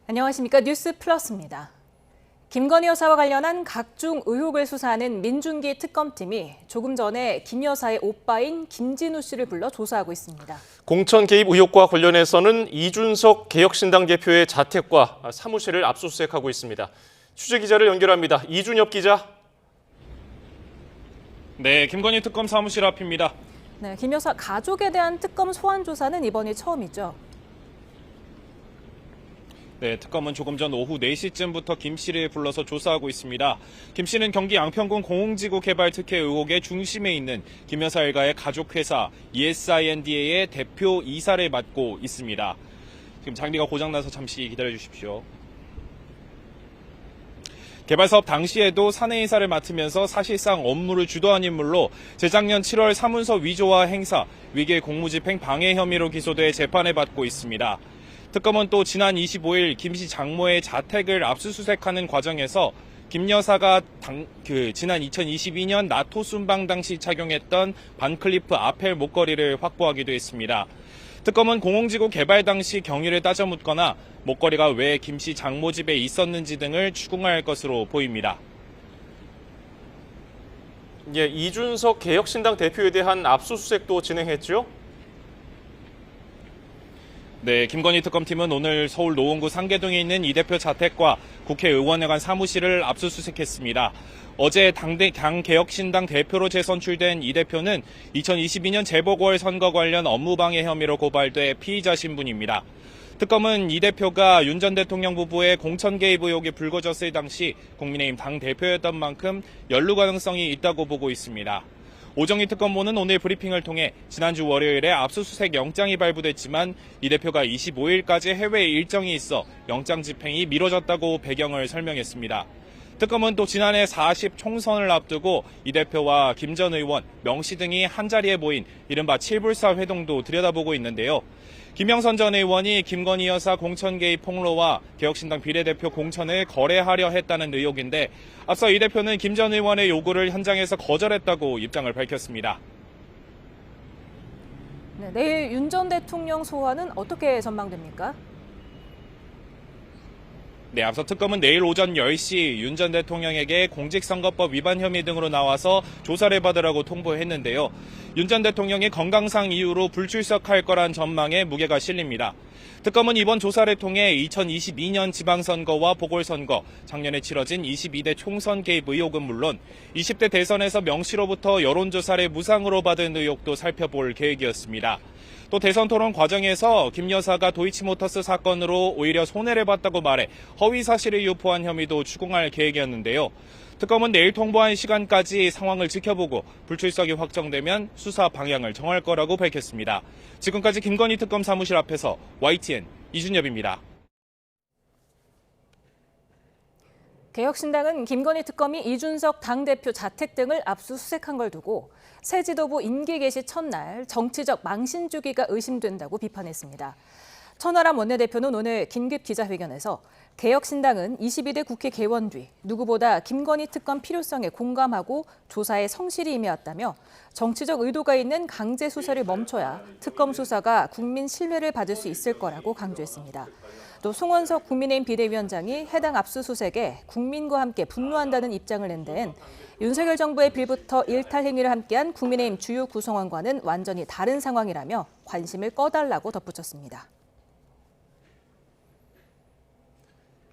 안녕하십니까. 뉴스 플러스입니다. 김건희 여사와 관련한 각종 의혹을 수사하는 민중기 특검팀이 조금 전에 김 여사의 오빠인 김진우 씨를 불러 조사하고 있습니다. 공천 개입 의혹과 관련해서는 이준석 개혁신당 대표의 자택과 사무실을 압수수색하고 있습니다. 취재기자를 연결합니다. 이준엽 기자. 네, 김건희 특검 사무실 앞입니다. 네, 김 여사 가족에 대한 특검 소환 조사는 이번이 처음이죠. 네, 특검은 조금 전 오후 4시쯤부터 김 씨를 불러서 조사하고 있습니다. 김 씨는 경기 양평군 공흥지구 개발 특혜 의혹의 중심에 있는 김 여사 일가의 가족회사 ESINDA의 대표 이사를 맡고 있습니다. 지금 장비가 고장나서 잠시 기다려 주십시오. 개발 사업 당시에도 사내이사를 맡으면서 사실상 업무를 주도한 인물로 재작년 7월 사문서 위조와 행사, 위계 공무집행 방해 혐의로 기소돼 재판을 받고 있습니다. 특검은 또 지난 25일 김 씨 장모의 자택을 압수수색하는 과정에서 김 여사가 지난 2022년 나토 순방 당시 착용했던 반클리프 아펠 목걸이를 확보하기도 했습니다. 특검은 공흥지구 개발 당시 경위를 따져 묻거나 목걸이가 왜 김 씨 장모 집에 있었는지 등을 추궁할 것으로 보입니다. 예, 이준석 개혁신당 대표에 대한 압수수색도 진행했죠? 네, 김건희 특검팀은 오늘 서울 노원구 상계동에 있는 이 대표 자택과 국회의원회관 사무실을 압수수색했습니다. 어제 당 개혁신당 대표로 재선출된 이 대표는 2022년 재보궐선거 관련 업무방해 혐의로 고발돼 피의자 신분입니다. 특검은 이 대표가 윤 전 대통령 부부의 공천 개입 의혹이 불거졌을 당시 국민의힘 당 대표였던 만큼 연루 가능성이 있다고 보고 있습니다. 오정희 특검보는 오늘 브리핑을 통해 지난주 월요일에 압수수색 영장이 발부됐지만 이 대표가 25일까지 해외 일정이 있어 영장 집행이 미뤄졌다고 배경을 설명했습니다. 특검은 또 지난해 40 총선을 앞두고 이 대표와 김 전 의원, 명 씨 등이 한자리에 모인 이른바 7불사 회동도 들여다보고 있는데요. 김영선 전 의원이 김건희 여사 공천 개입 폭로와 개혁신당 비례대표 공천을 거래하려 했다는 의혹인데 앞서 이 대표는 김 전 의원의 요구를 현장에서 거절했다고 입장을 밝혔습니다. 네, 내일 윤 전 대통령 소환은 어떻게 전망됩니까? 네, 앞서 특검은 내일 오전 10시 윤 전 대통령에게 공직선거법 위반 혐의 등으로 나와서 조사를 받으라고 통보했는데요. 윤 전 대통령이 건강상 이유로 불출석할 거란 전망에 무게가 실립니다. 특검은 이번 조사를 통해 2022년 지방선거와 보궐선거, 작년에 치러진 22대 총선 개입 의혹은 물론 20대 대선에서 명 씨로부터 여론조사를 무상으로 받은 의혹도 살펴볼 계획이었습니다. 또 대선 토론 과정에서 김 여사가 도이치모터스 사건으로 오히려 손해를 봤다고 말해 허위 사실을 유포한 혐의도 추궁할 계획이었는데요. 특검은 내일 통보한 시간까지 상황을 지켜보고 불출석이 확정되면 수사 방향을 정할 거라고 밝혔습니다. 지금까지 김건희 특검 사무실 앞에서 YTN 이준엽입니다. 개혁신당은 김건희 특검이 이준석 당대표 자택 등을 압수수색한 걸 두고 새 지도부 임기 개시 첫날 정치적 망신 주기가 의심된다고 비판했습니다. 천하람 원내대표는 오늘 긴급 기자회견에서 개혁신당은 22대 국회 개원 뒤 누구보다 김건희 특검 필요성에 공감하고 조사에 성실히 임해왔다며 정치적 의도가 있는 강제 수사를 멈춰야 특검 수사가 국민 신뢰를 받을 수 있을 거라고 강조했습니다. 또 송원석 국민의힘 비대위원장이 해당 압수수색에 국민과 함께 분노한다는 입장을 낸 데엔 윤석열 정부의 빌부터 일탈 행위를 함께한 국민의힘 주요 구성원과는 완전히 다른 상황이라며 관심을 꺼달라고 덧붙였습니다.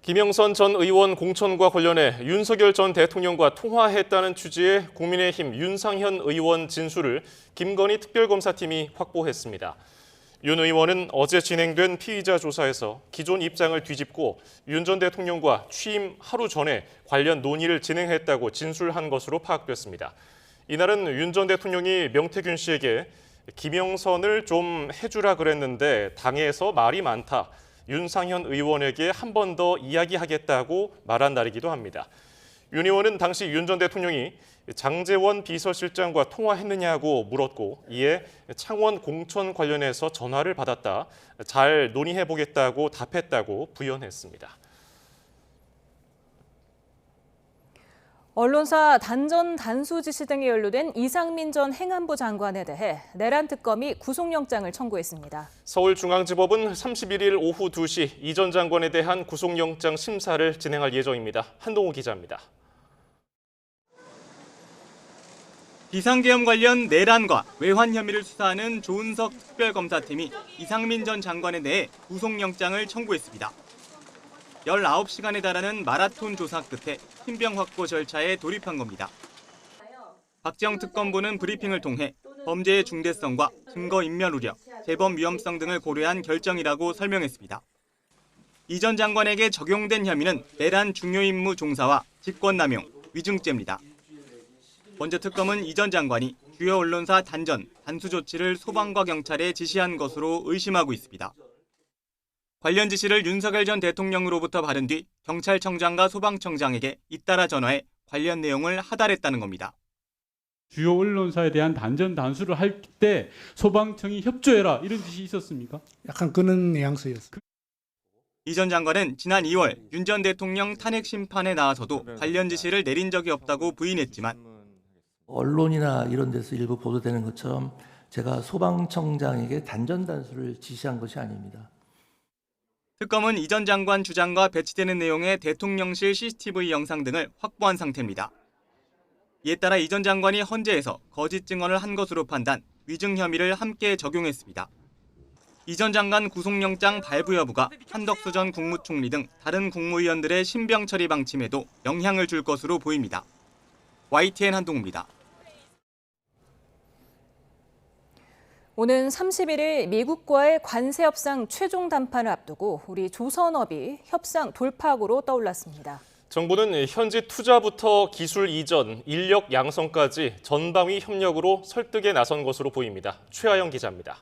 김영선 전 의원 공천과 관련해 윤석열 전 대통령과 통화했다는 취지의 국민의힘 윤상현 의원 진술을 김건희 특별검사팀이 확보했습니다. 윤 의원은 어제 진행된 피의자 조사에서 기존 입장을 뒤집고 윤 전 대통령과 취임 하루 전에 관련 논의를 진행했다고 진술한 것으로 파악됐습니다. 이날은 윤 전 대통령이 명태균 씨에게 김영선을 좀 해주라 그랬는데 당에서 말이 많다. 윤상현 의원에게 한 번 더 이야기하겠다고 말한 날이기도 합니다. 윤 의원은 당시 윤 전 대통령이 장제원 비서실장과 통화했느냐고 물었고 이에 창원 공천 관련해서 전화를 받았다. 잘 논의해보겠다고 답했다고 부연했습니다. 언론사 단전 단수 지시 등에 연루된 이상민 전 행안부 장관에 대해 내란 특검이 구속영장을 청구했습니다. 서울중앙지법은 31일 오후 2시 이 전 장관에 대한 구속영장 심사를 진행할 예정입니다. 한동호 기자입니다. 비상계엄 관련 내란과 외환 혐의를 수사하는 조은석 특별검사팀이 이상민 전 장관에 대해 구속영장을 청구했습니다. 19시간에 달하는 마라톤 조사 끝에 신병 확보 절차에 돌입한 겁니다. 박지영 특검부는 브리핑을 통해 범죄의 중대성과 증거 인멸 우려, 재범 위험성 등을 고려한 결정이라고 설명했습니다. 이 전 장관에게 적용된 혐의는 내란 중요 임무 종사와 직권남용, 위증죄입니다. 먼저 특검은 이 전 장관이 주요 언론사 단전, 단수 조치를 소방과 경찰에 지시한 것으로 의심하고 있습니다. 관련 지시를 윤석열 전 대통령으로부터 받은 뒤 경찰청장과 소방청장에게 잇따라 전화해 관련 내용을 하달했다는 겁니다. 주요 언론사에 대한 단전 단수를 할 때 소방청이 협조해라 이런 지시 있었습니까? 약간 그런 뉘앙스였습니다. 이 전 장관은 지난 2월 윤 전 대통령 탄핵 심판에 나와서도 관련 지시를 내린 적이 없다고 부인했지만 언론이나 이런 데서 일부 보도되는 것처럼 제가 소방청장에게 단전 단수를 지시한 것이 아닙니다. 특검은 이 전 장관 주장과 배치되는 내용의 대통령실 CCTV 영상 등을 확보한 상태입니다. 이에 따라 이 전 장관이 헌재에서 거짓 증언을 한 것으로 판단, 위증 혐의를 함께 적용했습니다. 이 전 장관 구속영장 발부 여부가 한덕수 전 국무총리 등 다른 국무위원들의 신병 처리 방침에도 영향을 줄 것으로 보입니다. YTN 한동우입니다. 오는 31일 미국과의 관세 협상 최종 담판을 앞두고 우리 조선업이 협상 돌파구로 떠올랐습니다. 정부는 현지 투자부터 기술 이전, 인력 양성까지 전방위 협력으로 설득에 나선 것으로 보입니다. 최하영 기자입니다.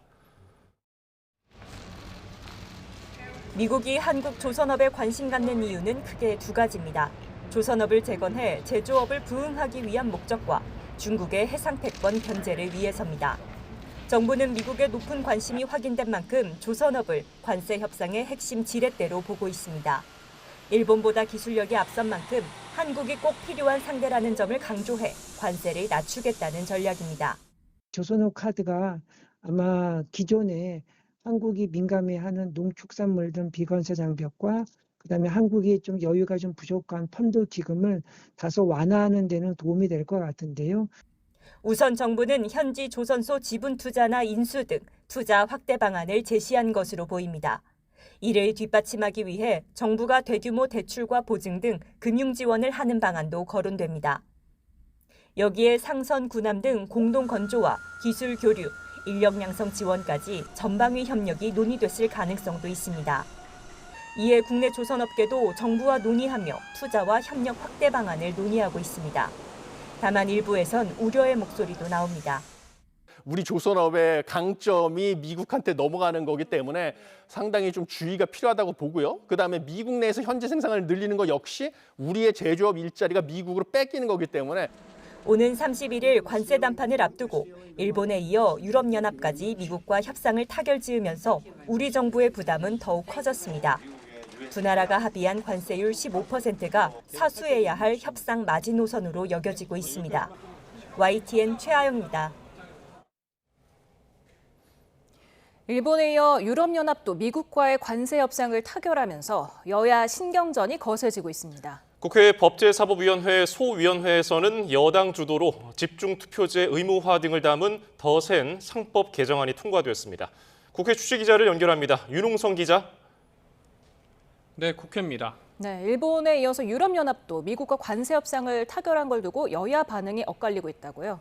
미국이 한국 조선업에 관심 갖는 이유는 크게 두 가지입니다. 조선업을 재건해 제조업을 부흥하기 위한 목적과 중국의 해상 패권 견제를 위해서입니다. 정부는 미국의 높은 관심이 확인된 만큼 조선업을 관세 협상의 핵심 지렛대로 보고 있습니다. 일본보다 기술력이 앞선 만큼 한국이 꼭 필요한 상대라는 점을 강조해 관세를 낮추겠다는 전략입니다. 조선업 카드가 아마 기존에 한국이 민감해하는 농축산물 등 비관세 장벽과 그다음에 한국이 좀 여유가 좀 부족한 펀드 기금을 다소 완화하는 데는 도움이 될 것 같은데요. 우선 정부는 현지 조선소 지분 투자나 인수 등 투자 확대 방안을 제시한 것으로 보입니다. 이를 뒷받침하기 위해 정부가 대규모 대출과 보증 등 금융 지원을 하는 방안도 거론됩니다. 여기에 상선 군함 등 공동 건조와 기술 교류, 인력 양성 지원까지 전방위 협력이 논의됐을 가능성도 있습니다. 이에 국내 조선업계도 정부와 논의하며 투자와 협력 확대 방안을 논의하고 있습니다. 다만 일부에선 우려의 목소리도 나옵니다. 우리 조선업의 강점이 미국한테 넘어가는 거기 때문에 상당히 좀 주의가 필요하다고 보고요. 그다음에 미국 내에서 현재 생산을 늘리는 것 역시 우리의 제조업 일자리가 미국으로 뺏기는 거기 때문에 오는 31일 관세 담판을 앞두고 일본에 이어 유럽연합까지 미국과 협상을 타결지으면서 우리 정부의 부담은 더욱 커졌습니다. 두 나라가 합의한 관세율 15%가 사수해야 할 협상 마지노선으로 여겨지고 있습니다. YTN 최하영입니다. 일본에 이어 유럽연합도 미국과의 관세 협상을 타결하면서 여야 신경전이 거세지고 있습니다. 국회 법제사법위원회 소위원회에서는 여당 주도로 집중투표제 의무화 등을 담은 더 센 상법 개정안이 통과됐습니다. 국회 취재기자를 연결합니다. 윤홍성 기자. 네, 국회입니다. 네, 일본에 이어서 유럽연합도 미국과 관세 협상을 타결한 걸 두고 여야 반응이 엇갈리고 있다고요.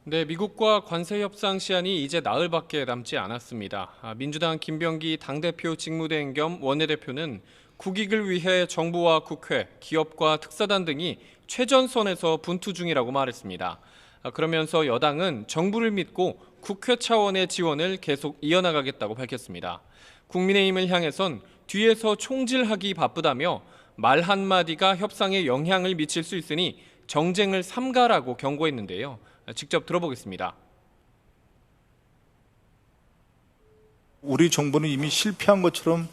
네, 미국과 관세 협상 시한이 이제 나흘밖에 남지 않았습니다. 민주당 김병기 당대표 직무대행 겸 원내대표는 국익을 위해 정부와 국회, 기업과 특사단 등이 최전선에서 분투 중이라고 말했습니다. 그러면서 여당은 정부를 믿고 국회 차원의 지원을 계속 이어나가겠다고 밝혔습니다. 국민의힘을 향해선 뒤에서 총질하기 바쁘다며 말 한마디가 협상에 영향을 미칠 수 있으니 정쟁을 삼가라고 경고했는데요. 직접 들어보겠습니다. 우리 정부는 이미 실패한 것처럼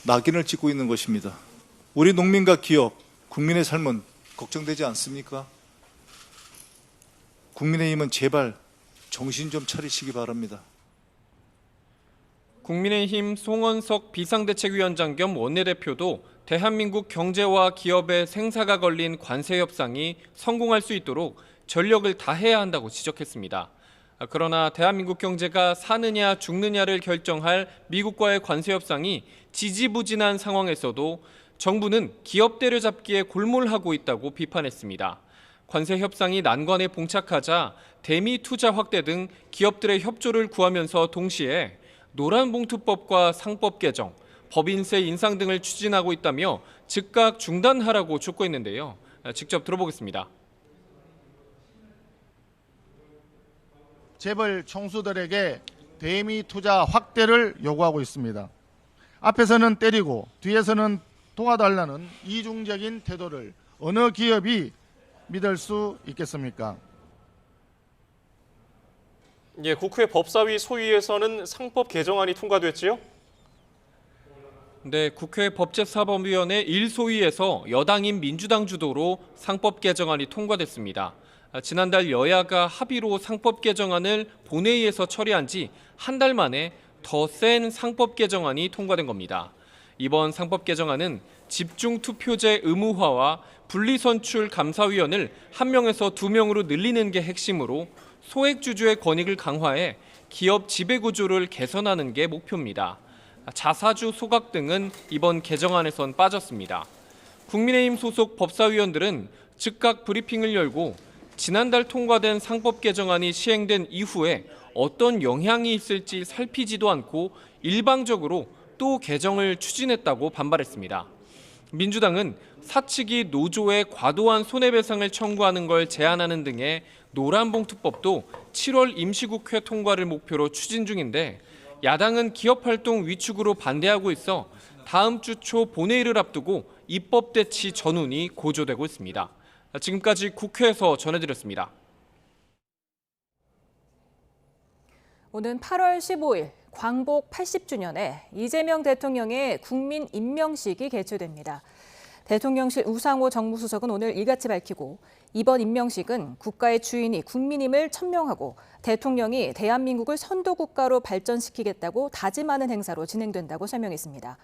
낙인을 찍고 있는 것입니다. 우리 농민과 기업, 국민의 삶은 걱정되지 않습니까? 국민의힘은 제발 정신 좀 차리시기 바랍니다. 국민의힘 송원석 비상대책위원장 겸 원내대표도 대한민국 경제와 기업의 생사가 걸린 관세 협상이 성공할 수 있도록 전력을 다해야 한다고 지적했습니다. 그러나 대한민국 경제가 사느냐 죽느냐를 결정할 미국과의 관세 협상이 지지부진한 상황에서도 정부는 기업 때려잡기에 골몰하고 있다고 비판했습니다. 관세 협상이 난관에 봉착하자 대미 투자 확대 등 기업들의 협조를 구하면서 동시에 노란봉투법과 상법 개정, 법인세 인상 등을 추진하고 있다며 즉각 중단하라고 촉구했는데요. 직접 들어보겠습니다. 재벌 총수들에게 대미 투자 확대를 요구하고 있습니다. 앞에서는 때리고 뒤에서는 도와달라는 이중적인 태도를 어느 기업이 믿을 수 있겠습니까? 예, 국회 법사위 소위에서는 상법 개정안이 통과됐지요? 네, 국회 법제사법위원회 1소위에서 여당인 민주당 주도로 상법 개정안이 통과됐습니다. 지난달 여야가 합의로 상법 개정안을 본회의에서 처리한 지 한 달 만에 더 센 상법 개정안이 통과된 겁니다. 이번 상법 개정안은 집중투표제 의무화와 분리선출 감사위원을 1명에서 2명으로 늘리는 게 핵심으로 소액주주의 권익을 강화해 기업 지배구조를 개선하는 게 목표입니다. 자사주 소각 등은 이번 개정안에선 빠졌습니다. 국민의힘 소속 법사위원들은 즉각 브리핑을 열고 지난달 통과된 상법 개정안이 시행된 이후에 어떤 영향이 있을지 살피지도 않고 일방적으로 또 개정을 추진했다고 반발했습니다. 민주당은 사측이 노조에 과도한 손해배상을 청구하는 걸 제한하는 등의 노란봉투법도 7월 임시국회 통과를 목표로 추진 중인데 야당은 기업활동 위축으로 반대하고 있어 다음 주 초 본회의를 앞두고 입법 대치 전운이 고조되고 있습니다. 지금까지 국회에서 전해드렸습니다. 오는 8월 15일 광복 80주년에 이재명 대통령의 국민 임명식이 개최됩니다. 대통령실 우상호 정무수석은 오늘 이같이 밝히고 이번 임명식은 국가의 주인이 국민임을 천명하고 대통령이 대한민국을 선도국가로 발전시키겠다고 다짐하는 행사로 진행된다고 설명했습니다.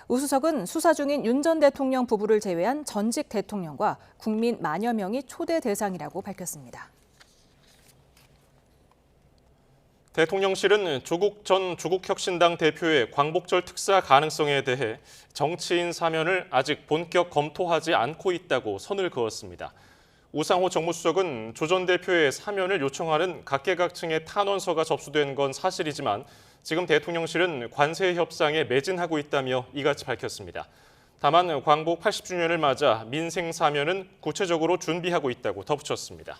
우 수석은 수사 중인 윤 전 대통령 부부를 제외한 전직 대통령과 국민 만여 명이 초대 대상이라고 밝혔습니다. 대통령실은 조국 전 조국혁신당 대표의 광복절 특사 가능성에 대해 정치인 사면을 아직 본격 검토하지 않고 있다고 선을 그었습니다. 우상호 정무수석은 조 전 대표의 사면을 요청하는 각계각층의 탄원서가 접수된 건 사실이지만 지금 대통령실은 관세 협상에 매진하고 있다며 이같이 밝혔습니다. 다만 광복 80주년을 맞아 민생 사면은 구체적으로 준비하고 있다고 덧붙였습니다.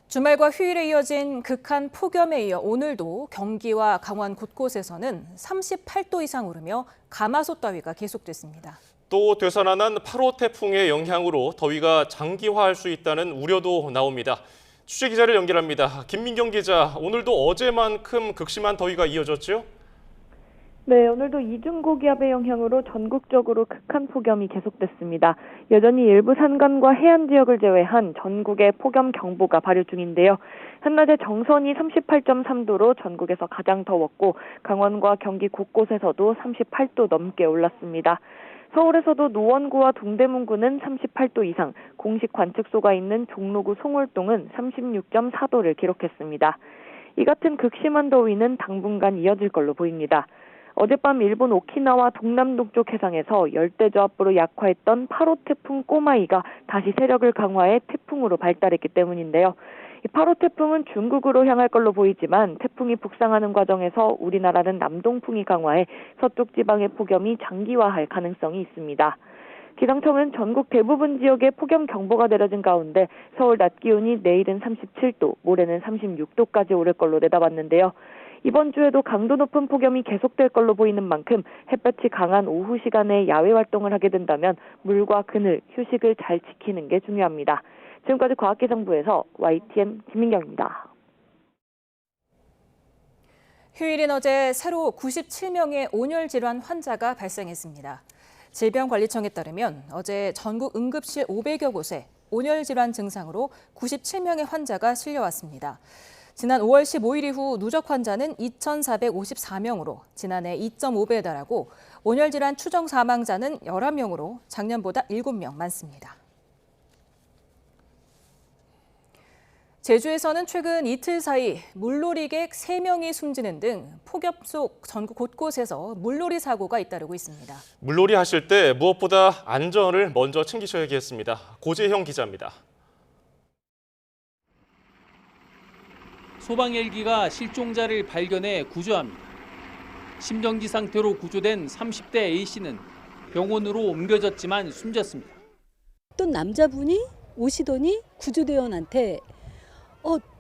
주말과 휴일에 이어진 극한 폭염에 이어 오늘도 경기와 강원 곳곳에서는 38도 이상 오르며 가마솥 더위가 계속됐습니다. 또 되살아난 8호 태풍의 영향으로 더위가 장기화할 수 있다는 우려도 나옵니다. 취재기자를 연결합니다. 김민경 기자, 오늘도 어제만큼 극심한 더위가 이어졌죠? 네, 오늘도 이중고기압의 영향으로 전국적으로 극한 폭염이 계속됐습니다. 여전히 일부 산간과 해안 지역을 제외한 전국에 폭염 경보가 발효 중인데요. 한낮에 정선이 38.3도로 전국에서 가장 더웠고 강원과 경기 곳곳에서도 38도 넘게 올랐습니다. 서울에서도 노원구와 동대문구는 38도 이상, 공식 관측소가 있는 종로구 송월동은 36.4도를 기록했습니다. 이 같은 극심한 더위는 당분간 이어질 걸로 보입니다. 어젯밤 일본 오키나와 동남동쪽 해상에서 열대저압부로 약화했던 8호 태풍 꼬마이가 다시 세력을 강화해 태풍으로 발달했기 때문인데요. 8호 태풍은 중국으로 향할 걸로 보이지만 태풍이 북상하는 과정에서 우리나라는 남동풍이 강화해 서쪽 지방의 폭염이 장기화할 가능성이 있습니다. 기상청은 전국 대부분 지역에 폭염 경보가 내려진 가운데 서울 낮 기온이 내일은 37도, 모레는 36도까지 오를 걸로 내다봤는데요. 이번 주에도 강도 높은 폭염이 계속될 걸로 보이는 만큼 햇볕이 강한 오후 시간에 야외 활동을 하게 된다면 물과 그늘, 휴식을 잘 지키는 게 중요합니다. 지금까지 과학기상부에서 YTN 김민경입니다. 휴일인 어제 새로 97명의 온열 질환 환자가 발생했습니다. 질병관리청에 따르면 어제 전국 응급실 500여 곳에 온열 질환 증상으로 97명의 환자가 실려왔습니다. 지난 5월 15일 이후 누적 환자는 2,454명으로 지난해 2.5배에 달하고 온열 질환 추정 사망자는 11명으로 작년보다 7명 많습니다. 제주에서는 최근 이틀 사이 물놀이객 3명이 숨지는 등 폭염 속 전국 곳곳에서 물놀이 사고가 잇따르고 있습니다. 물놀이 하실 때 무엇보다 안전을 먼저 챙기셔야겠습니다. 고재형 기자입니다. 소방 헬기가 실종자를 발견해 구조합니다. 심정지 상태로 구조된 30대 A씨는 병원으로 옮겨졌지만 숨졌습니다. 어떤 남자분이 오시더니 구조대원한테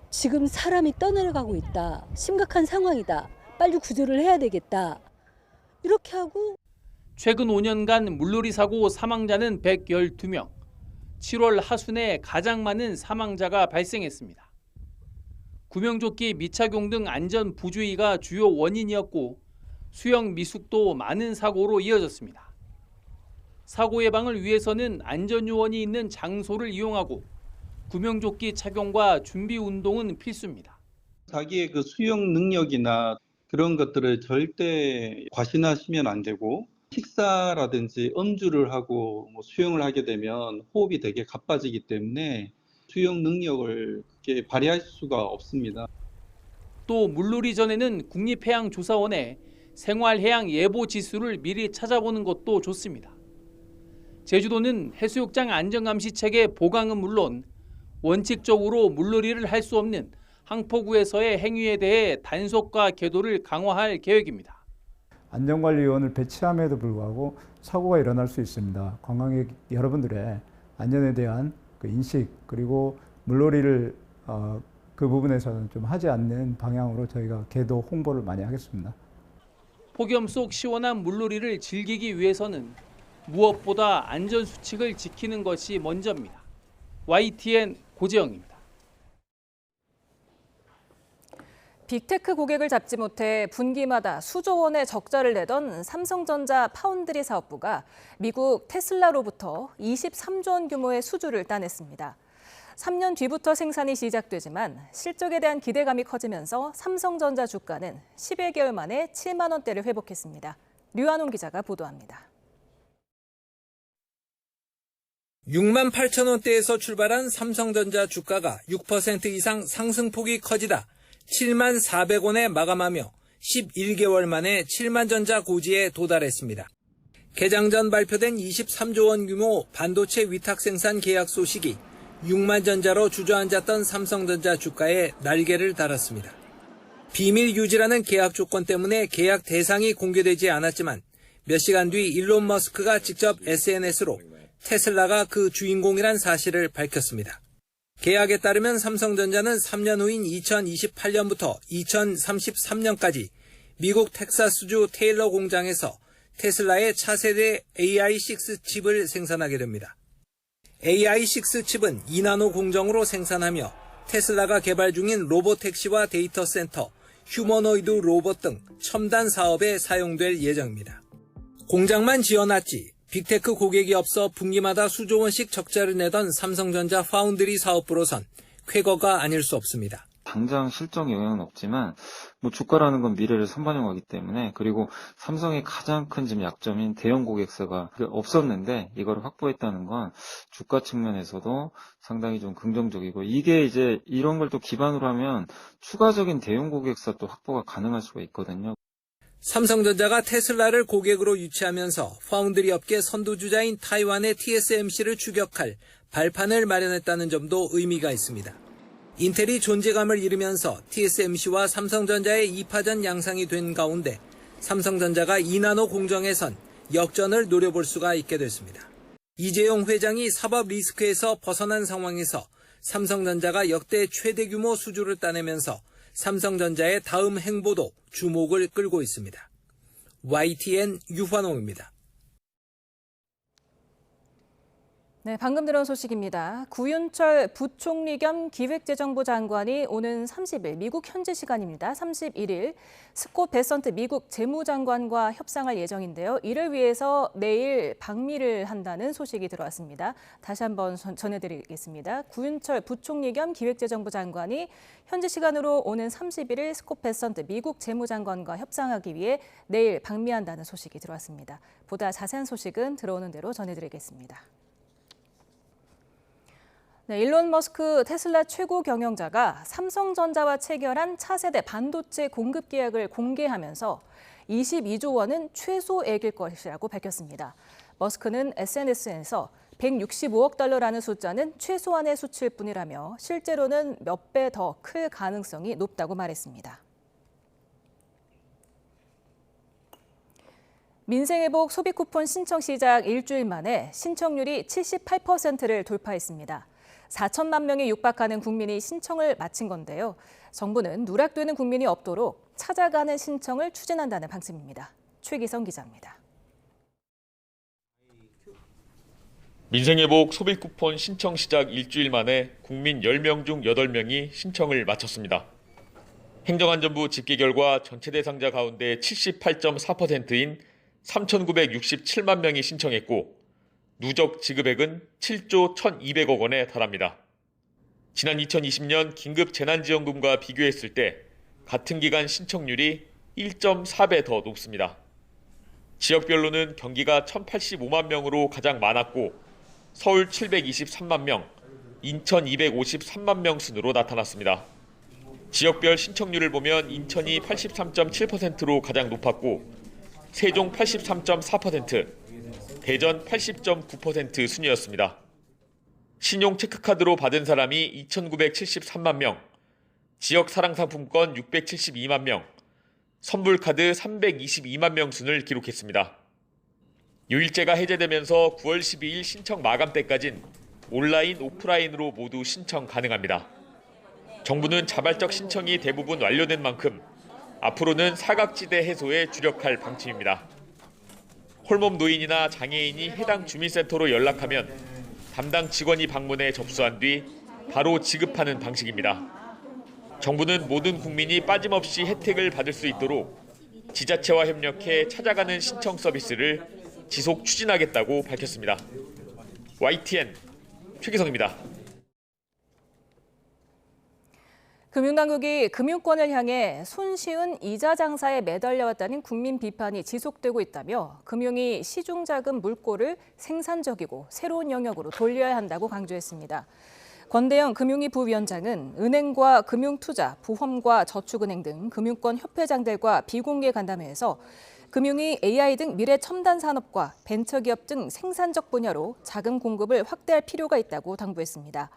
지금 사람이 떠내려가고 있다. 심각한 상황이다. 빨리 구조를 해야 되겠다. 이렇게 하고 최근 5년간 물놀이 사고 사망자는 112명. 7월 하순에 가장 많은 사망자가 발생했습니다. 구명조끼 미착용 등 안전 부주의가 주요 원인이었고 수영 미숙도 많은 사고로 이어졌습니다. 사고 예방을 위해서는 안전요원이 있는 장소를 이용하고 구명조끼 착용과 준비 운동은 필수입니다. 자기의 그 수영 능력이나 그런 것들을 절대 과신하시면 안 되고 식사라든지 음주를 하고 수영을 하게 되면 호흡이 되게 가빠지기 때문에 수영 능력을 그렇게 발휘할 수가 없습니다. 또 물놀이 전에는 국립해양조사원에 생활해양 예보 지수를 미리 찾아보는 것도 좋습니다. 제주도는 해수욕장 안전감시책의 보강은 물론 원칙적으로 물놀이를 할 수 없는 항포구에서의 행위에 대해 단속과 계도를 강화할 계획입니다. 안전관리요원을 배치함에도 불구하고 사고가 일어날 수 있습니다. 관광객 여러분들의 안전에 대한 그 인식 그리고 물놀이를 그 부분에서는 좀 하지 않는 방향으로 저희가 계도 홍보를 많이 하겠습니다. 폭염 속 시원한 물놀이를 즐기기 위해서는 무엇보다 안전수칙을 지키는 것이 먼저입니다. YTN 고재영입니다. 빅테크 고객을 잡지 못해 분기마다 수조 원의 적자를 내던 삼성전자 파운드리 사업부가 미국 테슬라로부터 23조 원 규모의 수주를 따냈습니다. 3년 뒤부터 생산이 시작되지만 실적에 대한 기대감이 커지면서 삼성전자 주가는 10여 개월 만에 7만 원대를 회복했습니다. 류한홍 기자가 보도합니다. 6만 8천 원대에서 출발한 삼성전자 주가가 6% 이상 상승폭이 커지다 7만 400원에 마감하며 11개월 만에 7만 전자 고지에 도달했습니다. 개장 전 발표된 23조 원 규모 반도체 위탁 생산 계약 소식이 6만 전자로 주저앉았던 삼성전자 주가에 날개를 달았습니다. 비밀 유지라는 계약 조건 때문에 계약 대상이 공개되지 않았지만 몇 시간 뒤 일론 머스크가 직접 SNS로 테슬라가 그 주인공이란 사실을 밝혔습니다. 계약에 따르면 삼성전자는 3년 후인 2028년부터 2033년까지 미국 텍사스주 테일러 공장에서 테슬라의 차세대 AI6 칩을 생산하게 됩니다. AI6 칩은 2나노 공정으로 생산하며 테슬라가 개발 중인 로보택시와 데이터 센터, 휴머노이드 로봇 등 첨단 사업에 사용될 예정입니다. 공장만 지어놨지 빅테크 고객이 없어 분기마다 수조 원씩 적자를 내던 삼성전자 파운드리 사업부로선 쾌거가 아닐 수 없습니다. 당장 실적 영향은 없지만 주가라는 건 미래를 선반영하기 때문에 그리고 삼성의 가장 큰 지금 약점인 대형 고객사가 없었는데 이걸 확보했다는 건 주가 측면에서도 상당히 좀 긍정적이고 이게 이제 이런 걸 또 기반으로 하면 추가적인 대형 고객사 또 확보가 가능할 수가 있거든요. 삼성전자가 테슬라를 고객으로 유치하면서 파운드리 업계 선두주자인 타이완의 TSMC를 추격할 발판을 마련했다는 점도 의미가 있습니다. 인텔이 존재감을 잃으면서 TSMC와 삼성전자의 2파전 양상이 된 가운데 삼성전자가 2나노 공정에선 역전을 노려볼 수가 있게 됐습니다. 이재용 회장이 사법 리스크에서 벗어난 상황에서 삼성전자가 역대 최대 규모 수주를 따내면서 삼성전자의 다음 행보도 주목을 끌고 있습니다. YTN 유환홍입니다. 네, 방금 들은 소식입니다. 구윤철 부총리 겸 기획재정부 장관이 오는 30일, 미국 현지 시간입니다. 31일 스콧 베선트 미국 재무장관과 협상할 예정인데요. 이를 위해서 내일 방미를 한다는 소식이 들어왔습니다. 다시 한번 전해드리겠습니다. 구윤철 부총리 겸 기획재정부 장관이 현지 시간으로 오는 31일 스콧 베선트 미국 재무장관과 협상하기 위해 내일 방미한다는 소식이 들어왔습니다. 보다 자세한 소식은 들어오는 대로 전해드리겠습니다. 네, 일론 머스크 테슬라 최고 경영자가 삼성전자와 체결한 차세대 반도체 공급 계약을 공개하면서 22조 원은 최소액일 것이라고 밝혔습니다. 머스크는 SNS에서 165억 달러라는 숫자는 최소한의 수치일 뿐이라며 실제로는 몇 배 더 클 가능성이 높다고 말했습니다. 민생회복 소비쿠폰 신청 시작 일주일 만에 신청률이 78%를 돌파했습니다. 4천만 명에 육박하는 국민이 신청을 마친 건데요. 정부는 누락되는 국민이 없도록 찾아가는 신청을 추진한다는 방침입니다. 최기성 기자입니다. 민생회복 소비쿠폰 신청 시작 일주일 만에 국민 10명 중 8명이 신청을 마쳤습니다. 행정안전부 집계 결과 전체 대상자 가운데 78.4%인 3,967만 명이 신청했고 누적 지급액은 7조 1,200억 원에 달합니다. 지난 2020년 긴급재난지원금과 비교했을 때 같은 기간 신청률이 1.4배 더 높습니다. 지역별로는 경기가 1,085만 명으로 가장 많았고 서울 723만 명, 인천 253만 명 순으로 나타났습니다. 지역별 신청률을 보면 인천이 83.7%로 가장 높았고 세종 83.4%, 대전 80.9% 순이었습니다. 신용 체크카드로 받은 사람이 2,973만 명, 지역 사랑상품권 672만 명, 선불카드 322만 명 순을 기록했습니다. 요일제가 해제되면서 9월 12일 신청 마감 때까진 온라인, 오프라인으로 모두 신청 가능합니다. 정부는 자발적 신청이 대부분 완료된 만큼 앞으로는 사각지대 해소에 주력할 방침입니다. 홀몸 노인이나 장애인이 해당 주민센터로 연락하면 담당 직원이 방문해 접수한 뒤 바로 지급하는 방식입니다. 정부는 모든 국민이 빠짐없이 혜택을 받을 수 있도록 지자체와 협력해 찾아가는 신청 서비스를 지속 추진하겠다고 밝혔습니다. YTN 최기성입니다. 금융당국이 금융권을 향해 손쉬운 이자 장사에 매달려왔다는 국민 비판이 지속되고 있다며 금융이 시중자금 물꼬를 생산적이고 새로운 영역으로 돌려야 한다고 강조했습니다. 권대영 금융위 부위원장은 은행과 금융투자, 보험과 저축은행 등 금융권 협회장들과 비공개 간담회에서 금융이 AI 등 미래 첨단 산업과 벤처기업 등 생산적 분야로 자금 공급을 확대할 필요가 있다고 당부했습니다.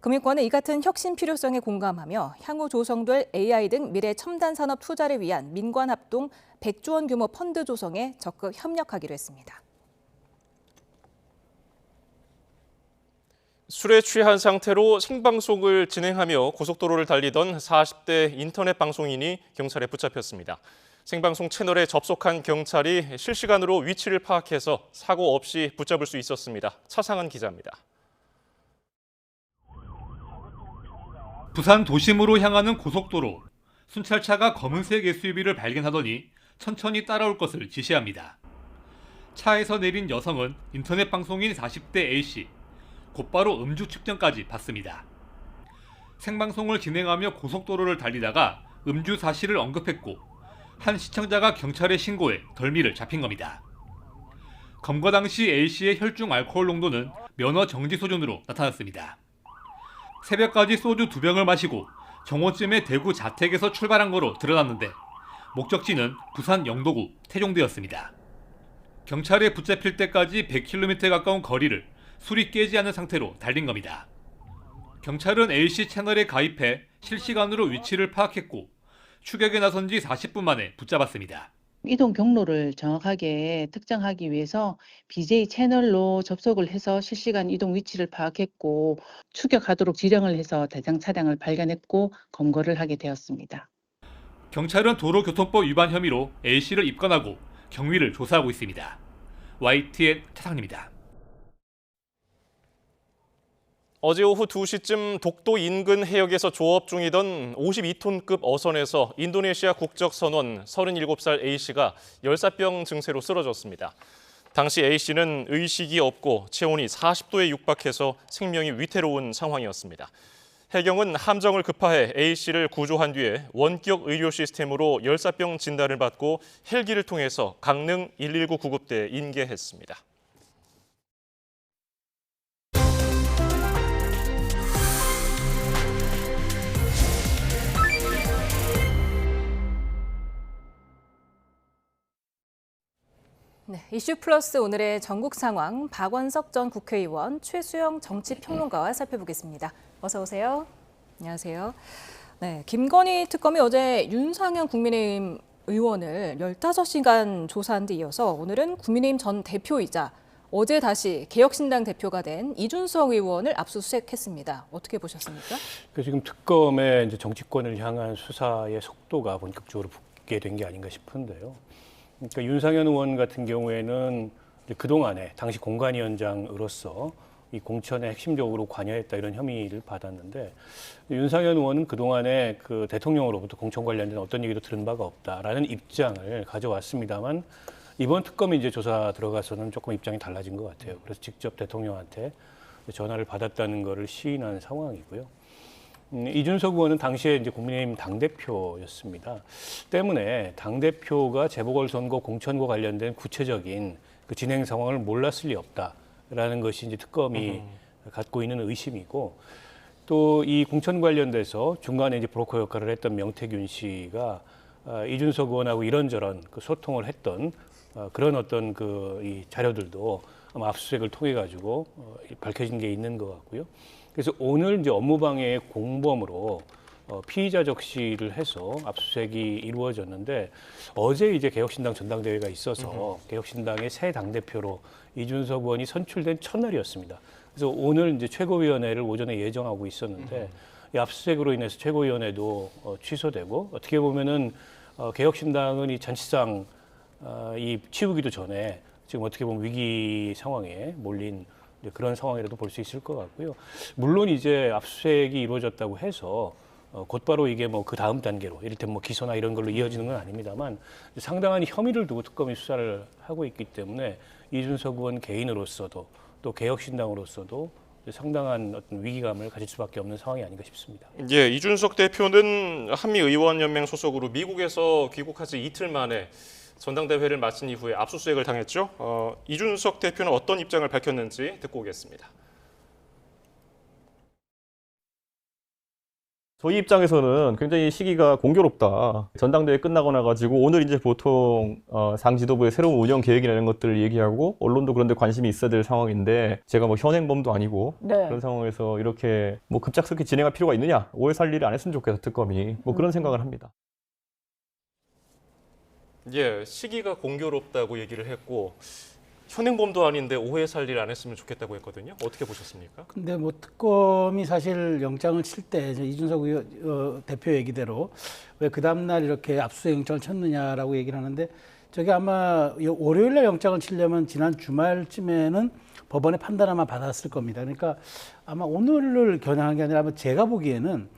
금융권은 이 같은 혁신 필요성에 공감하며 향후 조성될 AI 등 미래 첨단 산업 투자를 위한 민관 합동 100조 원 규모 펀드 조성에 적극 협력하기로 했습니다. 술에 취한 상태로 생방송을 진행하며 고속도로를 달리던 40대 인터넷 방송인이 경찰에 붙잡혔습니다. 생방송 채널에 접속한 경찰이 실시간으로 위치를 파악해서 사고 없이 붙잡을 수 있었습니다. 차상은 기자입니다. 부산 도심으로 향하는 고속도로. 순찰차가 검은색 SUV를 발견하더니 천천히 따라올 것을 지시합니다. 차에서 내린 여성은 인터넷 방송인 40대 A씨. 곧바로 음주 측정까지 받습니다. 생방송을 진행하며 고속도로를 달리다가 음주 사실을 언급했고 한 시청자가 경찰에 신고해 덜미를 잡힌 겁니다. 검거 당시 A씨의 혈중 알코올 농도는 면허 정지 수준으로 나타났습니다. 새벽까지 소주 2병을 마시고 정오쯤에 대구 자택에서 출발한 거로 드러났는데 목적지는 부산 영도구 태종대였습니다. 경찰에 붙잡힐 때까지 100km 가까운 거리를 술이 깨지 않은 상태로 달린 겁니다. 경찰은 A씨 채널에 가입해 실시간으로 위치를 파악했고 추격에 나선 지 40분 만에 붙잡았습니다. 이동 경로를 정확하게 특정하기 위해서 BJ 채널로 접속을 해서 실시간 이동 위치를 파악했고 추격하도록 지령을 해서 대상 차량을 발견했고 검거를 하게 되었습니다. 경찰은 도로교통법 위반 혐의로 A씨를 입건하고 경위를 조사하고 있습니다. YTN 차상입니다. 어제 오후 2시쯤 독도 인근 해역에서 조업 중이던 52톤급 어선에서 인도네시아 국적 선원 37살 A씨가 열사병 증세로 쓰러졌습니다. 당시 A씨는 의식이 없고 체온이 40도에 육박해서 생명이 위태로운 상황이었습니다. 해경은 함정을 급파해 A씨를 구조한 뒤에 원격 의료 시스템으로 열사병 진단을 받고 헬기를 통해서 강릉 119 구급대에 인계했습니다. 네, 이슈 플러스 오늘의 전국 상황 박원석 전 국회의원, 최수영 정치평론가와 살펴보겠습니다. 어서 오세요. 안녕하세요. 네, 김건희 특검이 어제 윤상현 국민의힘 의원을 15시간 조사한 데 이어서 오늘은 국민의힘 전 대표이자 어제 다시 개혁신당 대표가 된 이준석 의원을 압수수색했습니다. 어떻게 보셨습니까? 지금 특검의 이제 정치권을 향한 수사의 속도가 본격적으로 붙게 된 게 아닌가 싶은데요. 그러니까 윤상현 의원 같은 경우에는 이제 그동안에 당시 공관위원장으로서 이 공천에 핵심적으로 관여했다 이런 혐의를 받았는데 윤상현 의원은 그동안에 그 대통령으로부터 공천 관련된 어떤 얘기도 들은 바가 없다라는 입장을 가져왔습니다만 이번 특검이 이제 조사 들어가서는 조금 입장이 달라진 것 같아요. 그래서 직접 대통령한테 전화를 받았다는 것을 시인한 상황이고요. 이준석 의원은 당시에 이제 국민의힘 당대표였습니다. 때문에 당대표가 재보궐선거 공천과 관련된 구체적인 그 진행 상황을 몰랐을 리 없다라는 것이 이제 특검이 갖고 있는 의심이고 또 이 공천 관련돼서 중간에 이제 브로커 역할을 했던 명태균 씨가 이준석 의원하고 이런저런 그 소통을 했던 그런 어떤 그 이 자료들도 아마 압수수색을 통해 가지고 밝혀진 게 있는 것 같고요. 그래서 오늘 이제 업무방해 공범으로 피의자 적시를 해서 압수수색이 이루어졌는데 어제 이제 개혁신당 전당대회가 있어서 개혁신당의 새 당대표로 이준석 의원이 선출된 첫날이었습니다. 그래서 오늘 이제 최고위원회를 오전에 예정하고 있었는데 이 압수수색으로 인해서 최고위원회도 취소되고 어떻게 보면은 개혁신당은 이 잔치상 이 치우기도 전에 지금 어떻게 보면 위기 상황에 몰린 그런 상황이라도 볼 수 있을 것 같고요. 물론 이제 압수수색이 이루어졌다고 해서 곧바로 이게 뭐 그 다음 단계로 이를테면 뭐 기소나 이런 걸로 이어지는 건 아닙니다만 상당한 혐의를 두고 특검이 수사를 하고 있기 때문에 이준석 의원 개인으로서도 또 개혁신당으로서도 상당한 어떤 위기감을 가질 수밖에 없는 상황이 아닌가 싶습니다. 예, 이준석 대표는 한미의원연맹 소속으로 미국에서 귀국하지 이틀 만에 전당대회를 마친 이후에 압수수색을 당했죠. 이준석 대표는 어떤 입장을 밝혔는지 듣고 오겠습니다. 저희 입장에서는 굉장히 시기가 공교롭다. 전당대회 끝나고 나가지고 오늘 이제 보통 당 지도부의 새로운 운영 계획이나 이런 것들을 얘기하고 언론도 그런 데 관심이 있어야 될 상황인데 제가 뭐 현행범도 아니고 그런 상황에서 이렇게 뭐 급작스럽게 진행할 필요가 있느냐. 오해 살 일을 안 했으면 좋겠어 특검이. 뭐 그런 생각을 합니다. 예, 시기가 공교롭다고 얘기를 했고 현행범도 아닌데 오해 살 일 안 했으면 좋겠다고 했거든요. 어떻게 보셨습니까? 근데 뭐 특검이 사실 영장을 칠 때 이준석 대표 얘기대로 왜 그 다음날 이렇게 압수수색 영장을 쳤느냐라고 얘기를 하는데 저게 아마 월요일날 영장을 치려면 지난 주말쯤에는 법원의 판단 아마 받았을 겁니다. 그러니까 아마 오늘을 겨냥한 게 아니라 아마 제가 보기에는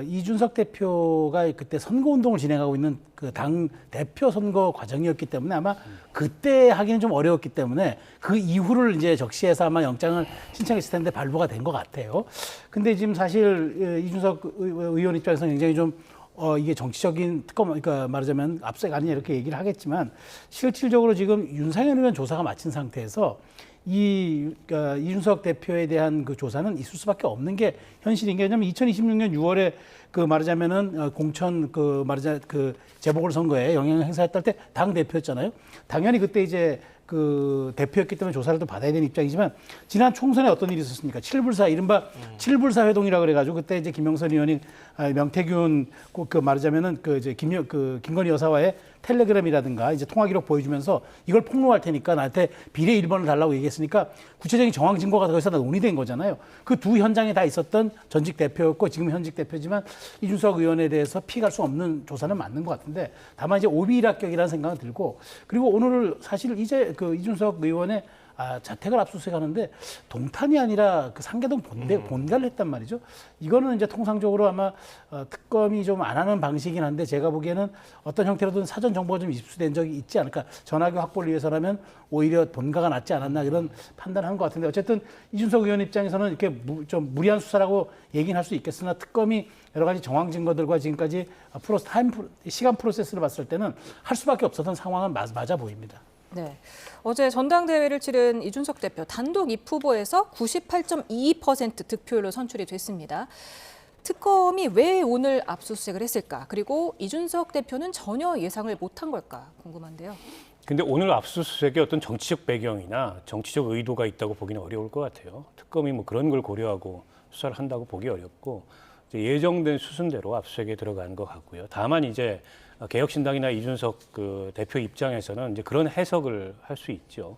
이준석 대표가 그때 선거운동을 진행하고 있는 그 당 대표 선거 과정이었기 때문에 아마 그때 하기는 좀 어려웠기 때문에 그 이후를 이제 적시해서 아마 영장을 신청했을 텐데 발부가 된 것 같아요. 근데 지금 사실 이준석 의원 입장에서는 굉장히 좀 이게 정치적인 특검, 그러니까 말하자면 압수수색 아니냐 이렇게 얘기를 하겠지만 실질적으로 지금 윤상현 의원 조사가 마친 상태에서 그러니까 이준석 대표에 대한 그 조사는 있을 수밖에 없는 게 현실인 게 왜냐면 2026년 6월에 그 말하자면은 공천 그 재보궐선거에 영향을 행사했을 때 당 대표였잖아요. 당연히 그때 이제 그 대표였기 때문에 조사를 또 받아야 되는 입장이지만 지난 총선에 어떤 일이 있었습니까? 7불사 이른바 7불사 회동이라 그래가지고 그때 이제 김영선 의원이 명태균 그 말하자면은 그 이제 김건희 여사와의 텔레그램이라든가 이제 통화 기록 보여주면서 이걸 폭로할 테니까 나한테 비례 1번을 달라고 얘기했으니까 구체적인 정황 증거가 거기서 다 논의된 거잖아요. 그 두 현장에 다 있었던 전직 대표였고 지금 현직 대표지만 이준석 의원에 대해서 피할 수 없는 조사는 맞는 것 같은데 다만 이제 오비일합격이라는 생각은 들고 그리고 오늘 사실 이제 그 이준석 의원의 자택을 압수수색하는데 동탄이 아니라 그 상계동 본가를 했단 말이죠. 이거는 이제 통상적으로 아마 특검이 좀 안 하는 방식이긴 한데 제가 보기에는 어떤 형태로든 사전 정보가 좀 입수된 적이 있지 않을까. 전화기 확보를 위해서라면 오히려 본가가 낫지 않았나 이런 판단한 것 같은데 어쨌든 이준석 의원 입장에서는 이렇게 좀 무리한 수사라고 얘기는 할 수 있겠으나 특검이 여러 가지 정황 증거들과 지금까지 시간 프로세스를 봤을 때는 할 수밖에 없었던 상황은 맞아 보입니다. 네, 어제 전당대회를 치른 이준석 대표 단독 입후보에서 98.22% 득표율로 선출이 됐습니다. 특검이 왜 오늘 압수수색을 했을까? 그리고 이준석 대표는 전혀 예상을 못한 걸까 궁금한데요. 근데 오늘 압수수색에 어떤 정치적 배경이나 정치적 의도가 있다고 보기는 어려울 것 같아요. 특검이 뭐 그런 걸 고려하고 수사를 한다고 보기 어렵고 예정된 수순대로 압수수색에 들어간 것 같고요. 다만 이제 개혁신당이나 이준석 그 대표 입장에서는 이제 그런 해석을 할 수 있죠.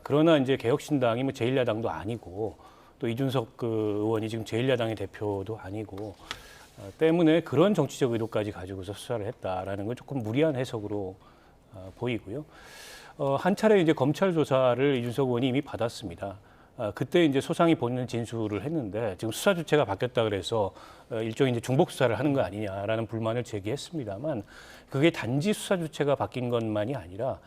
그러나 이제 개혁신당이 뭐 제1야당도 아니고 또 이준석 그 의원이 지금 제1야당의 대표도 아니고 때문에 그런 정치적 의도까지 가지고서 수사를 했다라는 건 조금 무리한 해석으로 보이고요. 한 차례 이제 검찰 조사를 이준석 의원이 이미 받았습니다. 그때 이제 소상히 본인 진술을 했는데 지금 수사 주체가 바뀌었다 그래서 일종의 이제 중복 수사를 하는 거 아니냐라는 불만을 제기했습니다만 그게 단지 수사 주체가 바뀐 것만이 아니라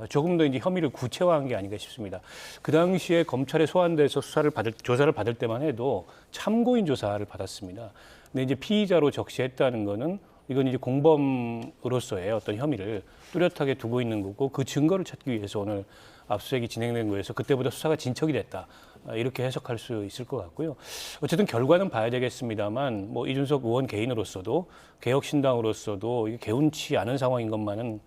조금 더 이제 혐의를 구체화한 게 아닌가 싶습니다. 그 당시에 검찰에 소환돼서 조사를 받을 때만 해도 참고인 조사를 받았습니다. 근데 이제 피의자로 적시했다는 거는 이건 이제 공범으로서의 어떤 혐의를 뚜렷하게 두고 있는 거고 그 증거를 찾기 위해서 오늘 압수수색이 진행된 거여서 그때보다 수사가 진척이 됐다. 이렇게 해석할 수 있을 것 같고요. 어쨌든 결과는 봐야 되겠습니다만 뭐 이준석 의원 개인으로서도 개혁신당으로서도 이게 개운치 않은 상황인 것만은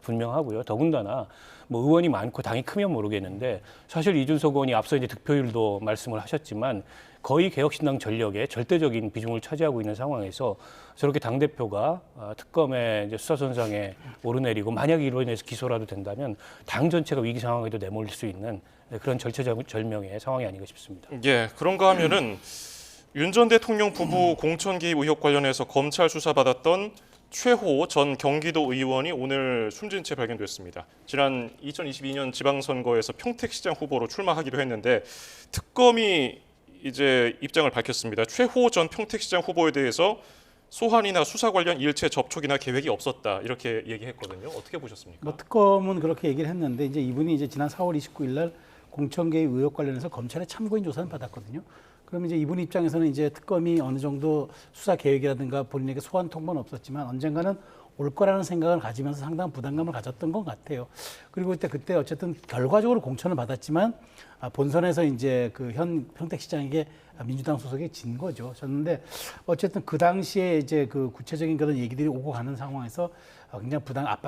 분명하고요. 더군다나 뭐 의원이 많고 당이 크면 모르겠는데 사실 이준석 의원이 앞서 이제 득표율도 말씀을 하셨지만 거의 개혁신당 전력의 절대적인 비중을 차지하고 있는 상황에서 저렇게 당대표가 특검의 이제 수사선상에 오르내리고 만약 이로 인해서 기소라도 된다면 당 전체가 위기 상황에도 내몰릴 수 있는 그런 절체절명의 상황이 아닌가 싶습니다. 예, 그런가 하면은 윤 전 대통령 부부 공천 개입 의혹 관련해서 검찰 수사받았던 최호 전 경기도 의원이 오늘 숨진 채 발견됐습니다. 지난 2022년 지방선거에서 평택시장 후보로 출마하기로 했는데 특검이 이제 입장을 밝혔습니다. 최호 전 평택시장 후보에 대해서 소환이나 수사 관련 일체 접촉이나 계획이 없었다 이렇게 얘기했거든요. 어떻게 보셨습니까? 뭐 특검은 그렇게 얘기를 했는데 이제 이분이 이제 지난 4월 29일 날 공천 개입 의혹 관련해서 검찰의 참고인 조사는 받았거든요. 그럼 이제 이분 입장에서는 이제 특검이 어느 정도 수사 계획이라든가 본인에게 소환 통보는 없었지만 언젠가는 올 거라는 생각을 가지면서 상당한 부담감을 가졌던 것 같아요. 그리고 그때 어쨌든 결과적으로 공천을 받았지만 본선에서 이제 그 현 평택시장에게 민주당 소속이 진 거죠. 졌는데 어쨌든 그 당시에 이제 그 구체적인 그런 얘기들이 오고 가는 상황에서 굉장히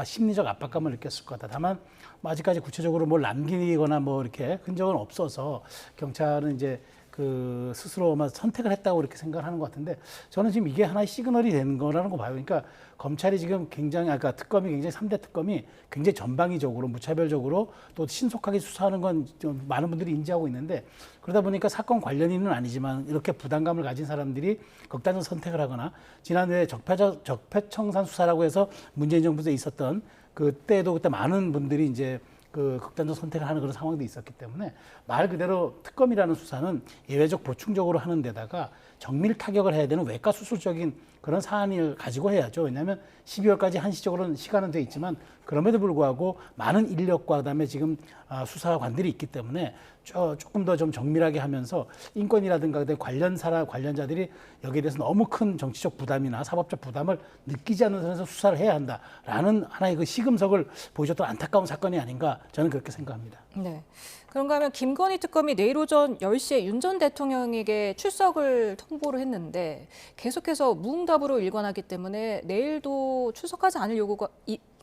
심리적 압박감을 느꼈을 것 같다. 다만 뭐 아직까지 구체적으로 뭘 남기거나 뭐 이렇게 흔적은 없어서 경찰은 이제 그 스스로 아마 선택을 했다고 이렇게 생각하는 것 같은데 저는 지금 이게 하나의 시그널이 되는 거라는 거 봐요. 그러니까 검찰이 지금 굉장히 특검이 굉장히 3대 특검이 굉장히 전방위적으로 무차별적으로 또 신속하게 수사하는 건 좀 많은 분들이 인지하고 있는데 그러다 보니까 사건 관련인은 아니지만 이렇게 부담감을 가진 사람들이 극단적 선택을 하거나 지난해 적폐청산 수사라고 해서 문재인 정부 때 있었던 그때 많은 분들이 이제 그 극단적 선택을 하는 그런 상황도 있었기 때문에 말 그대로 특검이라는 수사는 예외적 보충적으로 하는 데다가 정밀 타격을 해야 되는 외과 수술적인 그런 사안을 가지고 해야죠. 왜냐하면 12월까지 한시적으로는 시간은 돼 있지만 그럼에도 불구하고 많은 인력과 그다음에 지금 수사관들이 있기 때문에 조금 더 좀 정밀하게 하면서 인권이라든가 관련자들이 여기에 대해서 너무 큰 정치적 부담이나 사법적 부담을 느끼지 않는 선에서 수사를 해야 한다라는 하나의 그 시금석을 보여줬던 안타까운 사건이 아닌가 저는 그렇게 생각합니다. 네. 그런가 하면 김건희 특검이 내일 오전 10시에 윤 전 대통령에게 출석을 통보를 했는데 계속해서 무응답으로 일관하기 때문에 내일도 출석하지 않을 요구가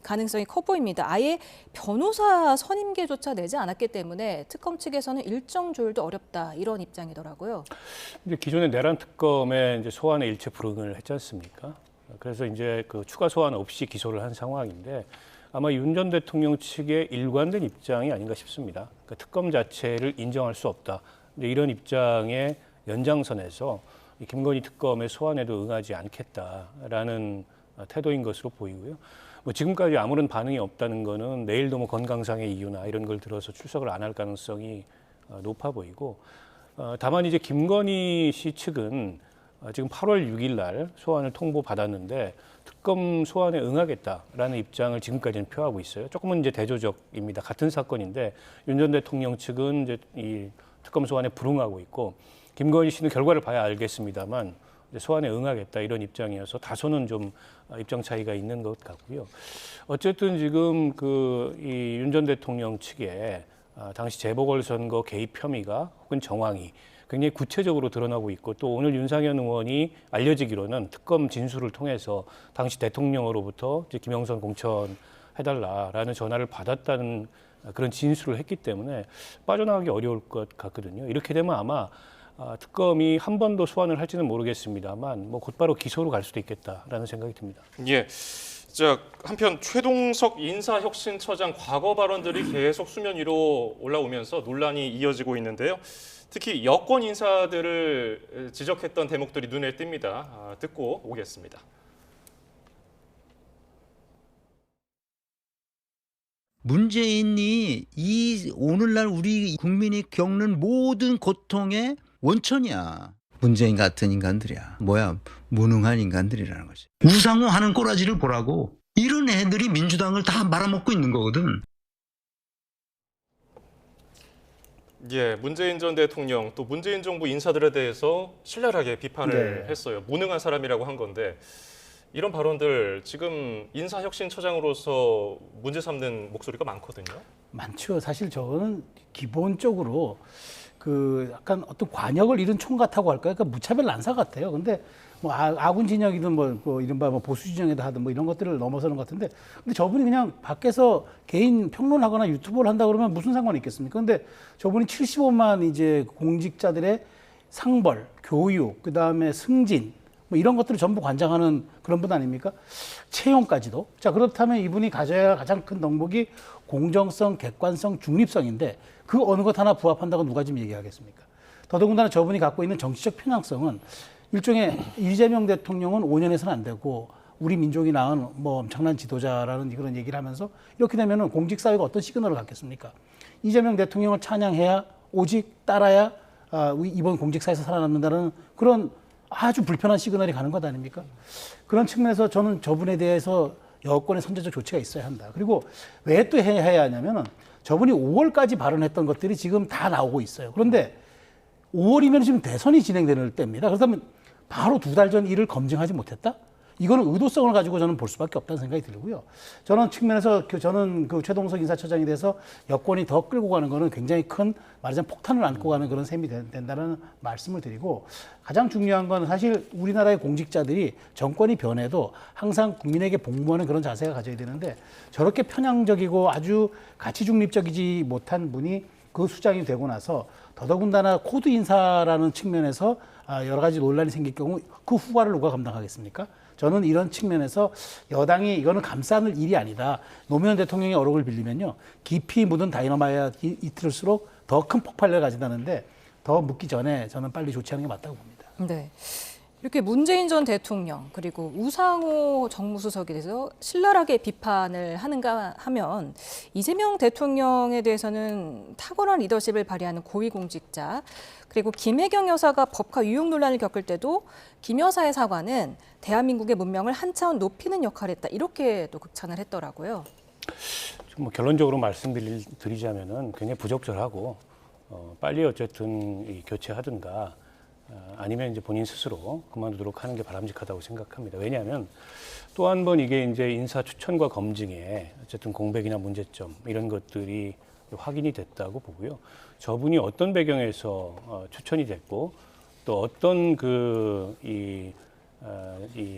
가능성이 커 보입니다. 아예 변호사 선임계조차 내지 않았기 때문에 특검 측에서는 일정 조율도 어렵다 이런 입장이더라고요. 이제 기존의 내란 특검에 이제 소환에 일체 불응을 했지 않습니까? 그래서 이제 그 추가 소환 없이 기소를 한 상황인데 아마 윤 전 대통령 측의 일관된 입장이 아닌가 싶습니다. 그러니까 특검 자체를 인정할 수 없다. 이런 입장의 연장선에서 김건희 특검의 소환에도 응하지 않겠다라는 태도인 것으로 보이고요. 뭐 지금까지 아무런 반응이 없다는 거는 내일도 뭐 건강상의 이유나 이런 걸 들어서 출석을 안 할 가능성이 높아 보이고, 다만 이제 김건희 씨 측은 지금 8월 6일 날 소환을 통보받았는데 특검 소환에 응하겠다라는 입장을 지금까지는 표하고 있어요. 조금은 이제 대조적입니다. 같은 사건인데 윤 전 대통령 측은 이제 이 특검 소환에 불응하고 있고, 김건희 씨는 결과를 봐야 알겠습니다만 이제 소환에 응하겠다 이런 입장이어서 다소는 좀 입장 차이가 있는 것 같고요. 어쨌든 지금 그 이 윤 전 대통령 측에 당시 재보궐선거 개입 혐의가 혹은 정황이 굉장히 구체적으로 드러나고 있고, 또 오늘 윤상현 의원이 알려지기로는 특검 진술을 통해서 당시 대통령으로부터 이제 김영선 공천해달라라는 전화를 받았다는 그런 진술을 했기 때문에 빠져나가기 어려울 것 같거든요. 이렇게 되면 아마 특검이 한 번 더 소환을 할지는 모르겠습니다만 뭐 곧바로 기소로 갈 수도 있겠다라는 생각이 듭니다. 예. 자, 한편 최동석 인사혁신처장 과거 발언들이 계속 수면 위로 올라오면서 논란이 이어지고 있는데요. 특히 여권 인사들을 지적했던 대목들이 눈에 띕니다. 듣고 오겠습니다. 문재인이 이 오늘날 우리 국민이 겪는 모든 고통의 원천이야. 문재인 같은 인간들이야. 뭐야, 무능한 인간들이라는 거지. 우상호 하는 꼬라지를 보라고. 이런 애들이 민주당을 다 말아먹고 있는 거거든. 예, 문재인 전 대통령 또 문재인 정부 인사들에 대해서 신랄하게 비판을 했어요. 무능한 사람이라고 한 건데, 이런 발언들 지금 인사혁신처장으로서 문제 삼는 목소리가 많거든요. 많죠. 사실 저는 기본적으로 그 약간 어떤 관역을 잃은 총 같다고 할까요? 그러니까 무차별 난사 같아요. 근데 뭐 아군 진영이든 뭐 이른바 뭐 보수 진영이다 하든 뭐 이런 것들을 넘어서는 것 같은데, 근데 저분이 그냥 밖에서 개인 평론하거나 유튜브를 한다 그러면 무슨 상관이 있겠습니까? 근데 저분이 75만 이제 공직자들의 상벌, 교육, 그 다음에 승진 뭐 이런 것들을 전부 관장하는 그런 분 아닙니까? 채용까지도. 자, 그렇다면 이분이 가져야 할 가장 큰 덕목이 공정성, 객관성, 중립성인데 그 어느 것 하나 부합한다고 누가 지금 얘기하겠습니까? 더더군다나 저분이 갖고 있는 정치적 편향성은 일종의 이재명 대통령은 5년에서는 안 되고 우리 민족이 낳은 뭐 엄청난 지도자라는 그런 얘기를 하면서 이렇게 되면은 공직사회가 어떤 시그널을 갖겠습니까? 이재명 대통령을 찬양해야 오직 따라야 이번 공직사회에서 살아남는다는 그런 아주 불편한 시그널이 가는 것 아닙니까? 그런 측면에서 저는 저분에 대해서 여권의 선제적 조치가 있어야 한다. 그리고 왜 또 해야 하냐면은 저분이 5월까지 발언했던 것들이 지금 다 나오고 있어요. 그런데 5월이면 지금 대선이 진행되는 때입니다. 그렇다면 바로 2달 전 일을 검증하지 못했다? 이거는 의도성을 가지고 저는 볼 수밖에 없다는 생각이 들고요. 저는 측면에서 저는 그 최동석 인사처장에 대해서 여권이 더 끌고 가는 거는 굉장히 큰 말하자면 폭탄을 안고 가는 그런 셈이 된다는 말씀을 드리고, 가장 중요한 건 사실 우리나라의 공직자들이 정권이 변해도 항상 국민에게 복무하는 그런 자세가 가져야 되는데, 저렇게 편향적이고 아주 가치 중립적이지 못한 분이 그 수장이 되고 나서 더더군다나 코드 인사라는 측면에서 여러 가지 논란이 생길 경우 그 후과를 누가 감당하겠습니까? 저는 이런 측면에서 여당이 이거는 감싸는 일이 아니다. 노무현 대통령의 어록을 빌리면요, 깊이 묻은 다이너마이트일수록 더 큰 폭발력을 가진다는데, 더 묻기 전에 저는 빨리 조치하는 게 맞다고 봅니다. 네. 이렇게 문재인 전 대통령 그리고 우상호 정무수석에 대해서 신랄하게 비판을 하는가 하면, 이재명 대통령에 대해서는 탁월한 리더십을 발휘하는 고위공직자, 그리고 김혜경 여사가 법화 유용 논란을 겪을 때도 김 여사의 사과는 대한민국의 문명을 한 차원 높이는 역할을 했다, 이렇게 또 극찬을 했더라고요. 뭐 결론적으로 말씀드리자면은 굉장히 부적절하고 빨리 어쨌든 교체하든가 아니면 이제 본인 스스로 그만두도록 하는 게 바람직하다고 생각합니다. 왜냐하면 또 한 번 이게 이제 인사 추천과 검증에 어쨌든 공백이나 문제점 이런 것들이 확인이 됐다고 보고요. 저분이 어떤 배경에서 추천이 됐고 또 어떤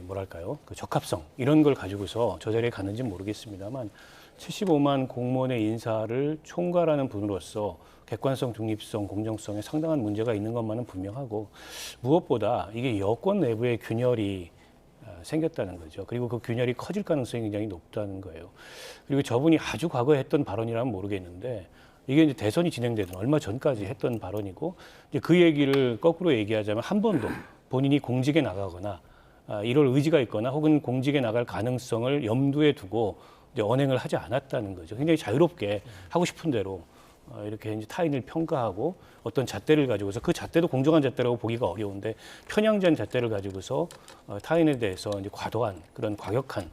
뭐랄까요, 그 적합성 이런 걸 가지고서 저 자리에 갔는지 모르겠습니다만 75만 공무원의 인사를 총괄하는 분으로서 객관성, 중립성, 공정성에 상당한 문제가 있는 것만은 분명하고, 무엇보다 이게 여권 내부의 균열이 생겼다는 거죠. 그리고 그 균열이 커질 가능성이 굉장히 높다는 거예요. 그리고 저분이 아주 과거에 했던 발언이라면 모르겠는데, 이게 이제 대선이 진행되던 얼마 전까지 했던 발언이고, 이제 그 얘기를 거꾸로 얘기하자면 한 번도 본인이 공직에 나가거나 이럴 의지가 있거나 혹은 공직에 나갈 가능성을 염두에 두고 이제 언행을 하지 않았다는 거죠. 굉장히 자유롭게 하고 싶은 대로 이렇게 이제 타인을 평가하고 어떤 잣대를 가지고서 그 잣대도 공정한 잣대라고 보기가 어려운데 편향된 잣대를 가지고서 타인에 대해서 이제 과도한 그런 과격한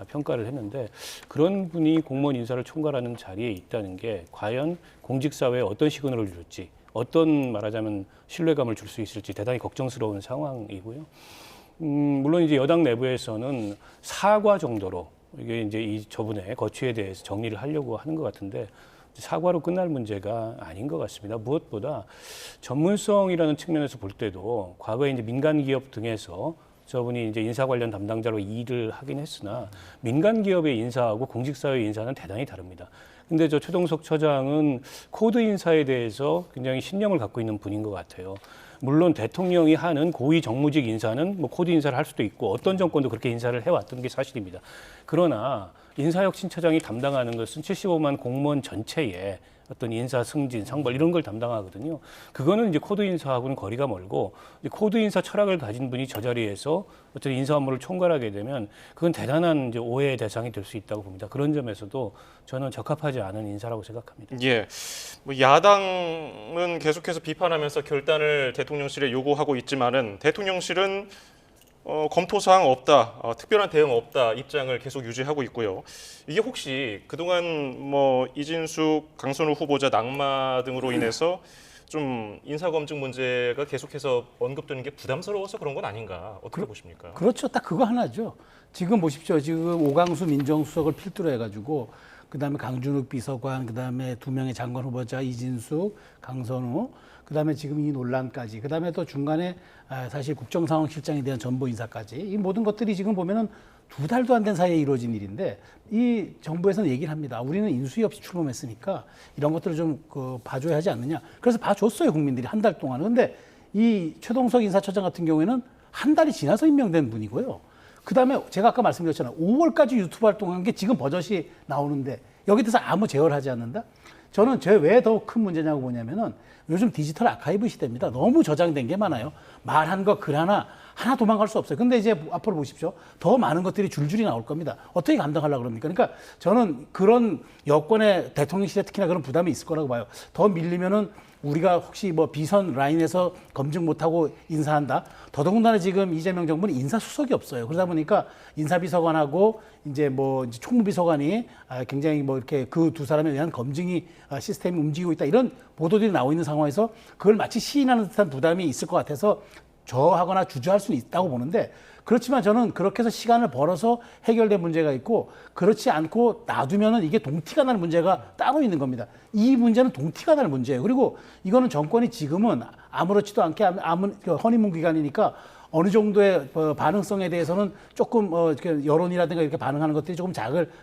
평가를 했는데 그런 분이 공무원 인사를 총괄하는 자리에 있다는 게 과연 공직사회에 어떤 시그널을 줄지 어떤 말하자면 신뢰감을 줄 수 있을지 대단히 걱정스러운 상황이고요. 물론 이제 여당 내부에서는 사과 정도로 이게 이제 이 저분의 거취에 대해서 정리를 하려고 하는 것 같은데 사과로 끝날 문제가 아닌 것 같습니다. 무엇보다 전문성이라는 측면에서 볼 때도 과거에 이제 민간 기업 등에서 저분이 이제 인사 관련 담당자로 일을 하긴 했으나 민간 기업의 인사하고 공직사회 인사는 대단히 다릅니다. 근데 저 최동석 처장은 코드 인사에 대해서 굉장히 신념을 갖고 있는 분인 것 같아요. 물론 대통령이 하는 고위 정무직 인사는 뭐 코드 인사를 할 수도 있고 어떤 정권도 그렇게 인사를 해왔던 게 사실입니다. 그러나 인사혁신처장이 담당하는 것은 75만 공무원 전체에 어떤 인사 승진, 상벌 이런 걸 담당하거든요. 그거는 이제 코드 인사하고는 거리가 멀고 코드 인사 철학을 가진 분이 저 자리에서 어떤 인사 업무를 총괄하게 되면 그건 대단한 이제 오해의 대상이 될 수 있다고 봅니다. 그런 점에서도 저는 적합하지 않은 인사라고 생각합니다. 예, 뭐 야당은 계속해서 비판하면서 결단을 대통령실에 요구하고 있지만은 대통령실은 검토 사항 없다, 특별한 대응 없다 입장을 계속 유지하고 있고요. 이게 혹시 그동안 뭐 이진숙, 강선우 후보자 낙마 등으로 인해서 좀 인사검증 문제가 계속해서 언급되는 게 부담스러워서 그런 건 아닌가 어떻게 보십니까? 그렇죠. 딱 그거 하나죠. 지금 보십시오. 지금 오광수 민정수석을 필두로 해가지고 그다음에 강준욱 비서관, 그다음에 2명의 장관 후보자 이진숙, 강선우, 그다음에 지금 이 논란까지, 그다음에 또 중간에 사실 국정상황실장에 대한 전보 인사까지 이 모든 것들이 지금 보면은 2달도 안 된 사이에 이루어진 일인데 이 정부에서는 얘기를 합니다. 우리는 인수위 없이 출범했으니까 이런 것들을 좀 봐줘야 하지 않느냐. 그래서 봐줬어요 국민들이 한 달 동안. 그런데 이 최동석 인사처장 같은 경우에는 한 달이 지나서 임명된 분이고요. 그다음에 제가 아까 말씀드렸잖아요. 5월까지 유튜브 활동한 게 지금 버젓이 나오는데 여기 대해서 아무 제어를 하지 않는다? 저는 왜 더 큰 문제냐고 보냐면은 요즘 디지털 아카이브 시대입니다. 너무 저장된 게 많아요. 말한 거 글 하나 도망갈 수 없어요. 근데 이제 앞으로 보십시오. 더 많은 것들이 줄줄이 나올 겁니다. 어떻게 감당하려고 그럽니까? 그러니까 저는 그런 여권의 대통령실에 특히나 그런 부담이 있을 거라고 봐요. 더 밀리면은 우리가 혹시 뭐 비선 라인에서 검증 못하고 인사한다? 더더군다나 지금 이재명 정부는 인사수석이 없어요. 그러다 보니까 인사비서관하고 이제 총무비서관이 굉장히 뭐 이렇게 그 두 사람에 대한 검증이 시스템이 움직이고 있다. 이런 보도들이 나오고 있는 상황에서 그걸 마치 시인하는 듯한 부담이 있을 것 같아서 저하거나 주저할 수는 있다고 보는데 그렇지만 저는 그렇게 해서 시간을 벌어서 해결된 문제가 있고 그렇지 않고 놔두면은 이게 동티가 나는 문제가 따로 있는 겁니다. 이 문제는 동티가 나는 문제예요. 그리고 이거는 정권이 지금은 아무렇지도 않게 허니문 기간이니까 어느 정도의 반응성에 대해서는 조금 여론이라든가 이렇게 반응하는 것들이 조금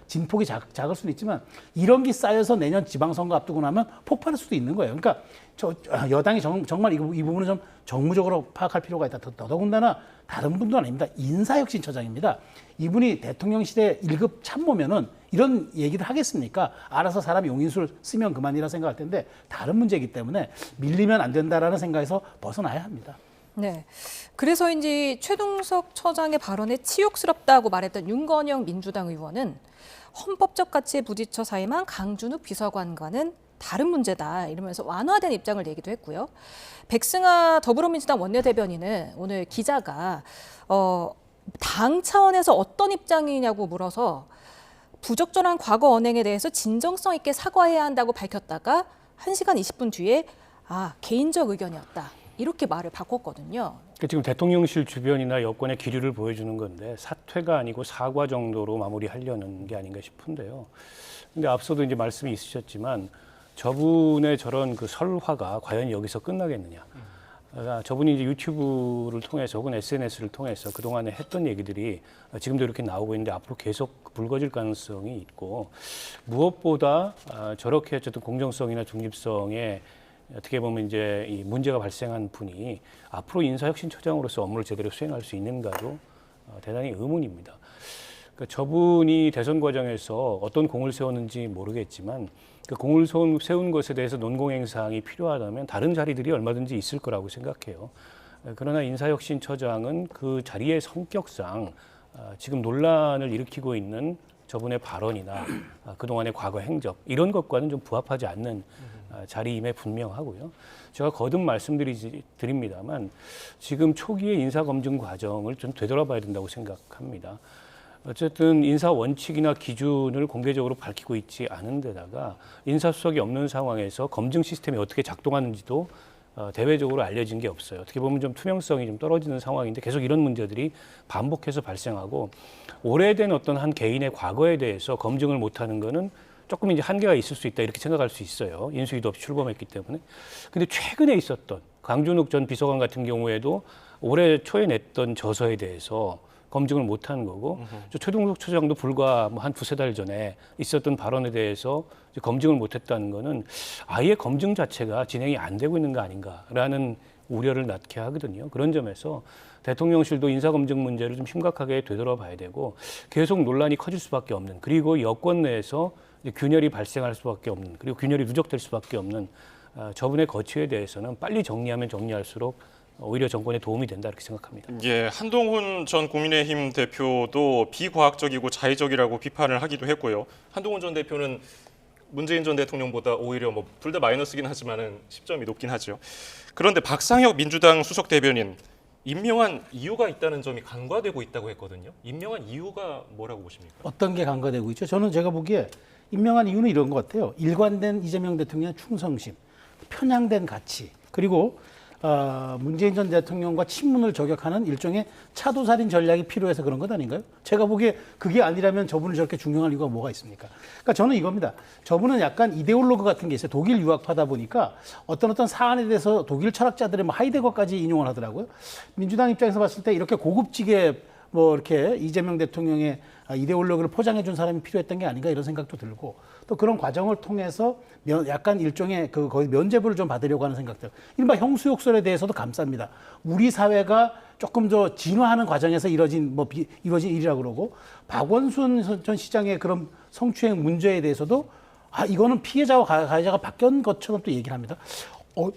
진폭이 작을 수는 있지만 이런 게 쌓여서 내년 지방선거 앞두고 나면 폭발할 수도 있는 거예요. 그러니까 여당이 정말 이 부분은 좀 정무적으로 파악할 필요가 있다. 더더군다나 다른 분도 아닙니다. 인사혁신처장입니다. 이분이 대통령실의 1급 참모면은 이런 얘기를 하겠습니까? 알아서 사람이 용인수를 쓰면 그만이라 생각할 텐데 다른 문제이기 때문에 밀리면 안 된다라는 생각에서 벗어나야 합니다. 네. 그래서인지 최동석 처장의 발언에 치욕스럽다고 말했던 윤건영 민주당 의원은 헌법적 가치에 부딪혀 사임한 강준욱 비서관과는 다른 문제다 이러면서 완화된 입장을 내기도 했고요. 백승아 더불어민주당 원내대변인은 오늘 기자가 당 차원에서 어떤 입장이냐고 물어서 부적절한 과거 언행에 대해서 진정성 있게 사과해야 한다고 밝혔다가 1시간 20분 뒤에 개인적 의견이었다. 이렇게 말을 바꿨거든요. 지금 대통령실 주변이나 여권의 기류를 보여주는 건데 사퇴가 아니고 사과 정도로 마무리하려는 게 아닌가 싶은데요. 근데 앞서도 이제 말씀이 있으셨지만 저분의 저런 그 설화가 과연 여기서 끝나겠느냐. 저분이 이제 유튜브를 통해서 혹은 SNS를 통해서 그동안에 했던 얘기들이 지금도 이렇게 나오고 있는데 앞으로 계속 불거질 가능성이 있고 무엇보다 저렇게 어쨌든 공정성이나 중립성에 어떻게 보면 이제 이 문제가 발생한 분이 앞으로 인사혁신처장으로서 업무를 제대로 수행할 수 있는가도 대단히 의문입니다. 그러니까 저분이 대선 과정에서 어떤 공을 세웠는지 모르겠지만 그 공을 세운 것에 대해서 논공행사항이 필요하다면 다른 자리들이 얼마든지 있을 거라고 생각해요. 그러나 인사혁신처장은 그 자리의 성격상 지금 논란을 일으키고 있는 저분의 발언이나 그동안의 과거 행적 이런 것과는 좀 부합하지 않는 자리임에 분명하고요. 제가 거듭 말씀드립니다만 지금 초기의 인사검증 과정을 좀 되돌아봐야 된다고 생각합니다. 어쨌든 인사 원칙이나 기준을 공개적으로 밝히고 있지 않은 데다가 인사수석이 없는 상황에서 검증 시스템이 어떻게 작동하는지도 대외적으로 알려진 게 없어요. 어떻게 보면 좀 투명성이 좀 떨어지는 상황인데 계속 이런 문제들이 반복해서 발생하고 오래된 어떤 한 개인의 과거에 대해서 검증을 못하는 거는 조금 이제 한계가 있을 수 있다 이렇게 생각할 수 있어요. 인수위도 없이 출범했기 때문에. 근데 최근에 있었던 강준욱 전 비서관 같은 경우에도 올해 초에 냈던 저서에 대해서 검증을 못한 거고 최동석 처장도 불과 한 두세 달 전에 있었던 발언에 대해서 검증을 못했다는 거는 아예 검증 자체가 진행이 안 되고 있는 거 아닌가라는 우려를 낳게 하거든요. 그런 점에서 대통령실도 인사검증 문제를 좀 심각하게 되돌아봐야 되고 계속 논란이 커질 수밖에 없는 그리고 여권 내에서 균열이 발생할 수밖에 없는 그리고 균열이 누적될 수밖에 없는 저분의 거취에 대해서는 빨리 정리하면 정리할수록 오히려 정권에 도움이 된다 이렇게 생각합니다. 예, 한동훈 전 국민의힘 대표도 비과학적이고 자의적이라고 비판을 하기도 했고요. 한동훈 전 대표는 문재인 전 대통령보다 오히려 둘 다 마이너스긴 하지만은 10점이 높긴 하죠. 그런데 박상혁 민주당 수석 대변인 임명한 이유가 있다는 점이 간과되고 있다고 했거든요. 임명한 이유가 뭐라고 보십니까? 어떤 게 간과되고 있죠? 저는 제가 보기에 임명한 이유는 이런 것 같아요. 일관된 이재명 대통령의 충성심, 편향된 가치, 그리고 문재인 전 대통령과 친문을 저격하는 일종의 차도살인 전략이 필요해서 그런 것 아닌가요? 제가 보기에 그게 아니라면 저분을 저렇게 중용할 이유가 뭐가 있습니까? 그러니까 저는 이겁니다. 저분은 약간 이데올로그 같은 게 있어요. 독일 유학파다 보니까 어떤 사안에 대해서 독일 철학자들의 하이데거까지 인용을 하더라고요. 민주당 입장에서 봤을 때 이렇게 고급지게 이렇게 이재명 대통령의 이데올로기를 포장해 준 사람이 필요했던 게 아닌가 이런 생각도 들고 또 그런 과정을 통해서 약간 일종의 거의 면죄부를 좀 받으려고 하는 생각들. 이른바 형수욕설에 대해서도 감쌉니다. 우리 사회가 조금 더 진화하는 과정에서 이뤄진 일이라고 그러고 박원순 전 시장의 그런 성추행 문제에 대해서도 이거는 피해자와 가해자가 바뀐 것처럼 또 얘기를 합니다.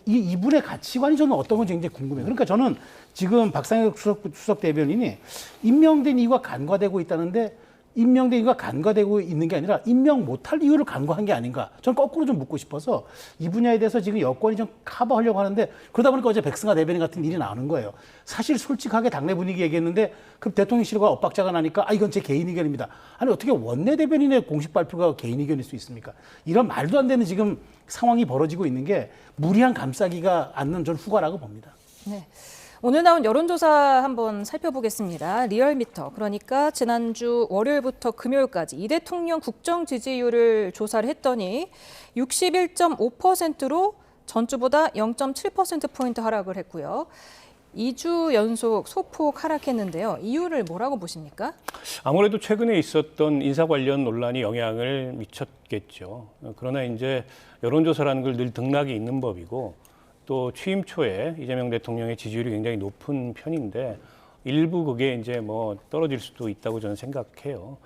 이분의 가치관이 저는 어떤 건지 굉장히 궁금해요. 그러니까 저는 지금 박상혁 수석 대변인이 임명된 이유가 간과되고 있다는데 임명된 이유가 간과되고 있는 게 아니라 임명 못할 이유를 간과한 게 아닌가. 저는 거꾸로 좀 묻고 싶어서 이 분야에 대해서 지금 여권이 좀 커버하려고 하는데 그러다 보니까 어제 백승하 대변인 같은 일이 나오는 거예요. 사실 솔직하게 당내 분위기 얘기했는데 그 대통령실과 엇박자가 나니까 이건 제 개인 의견입니다. 아니 어떻게 원내 대변인의 공식 발표가 개인 의견일 수 있습니까? 이런 말도 안 되는 지금 상황이 벌어지고 있는 게 무리한 감싸기가 않는 전 후과라고 봅니다. 네. 오늘 나온 여론조사 한번 살펴보겠습니다. 리얼미터, 그러니까 지난주 월요일부터 금요일까지 이 대통령 국정 지지율을 조사를 했더니 61.5%로 전주보다 0.7%포인트 하락을 했고요. 2주 연속 소폭 하락했는데요. 이유를 뭐라고 보십니까? 아무래도 최근에 있었던 인사 관련 논란이 영향을 미쳤겠죠. 그러나 이제 여론조사라는 걸 늘 등락이 있는 법이고 또 취임 초에 이재명 대통령의 지지율이 굉장히 높은 편인데 일부 그게 이제 떨어질 수도 있다고 저는 생각해요.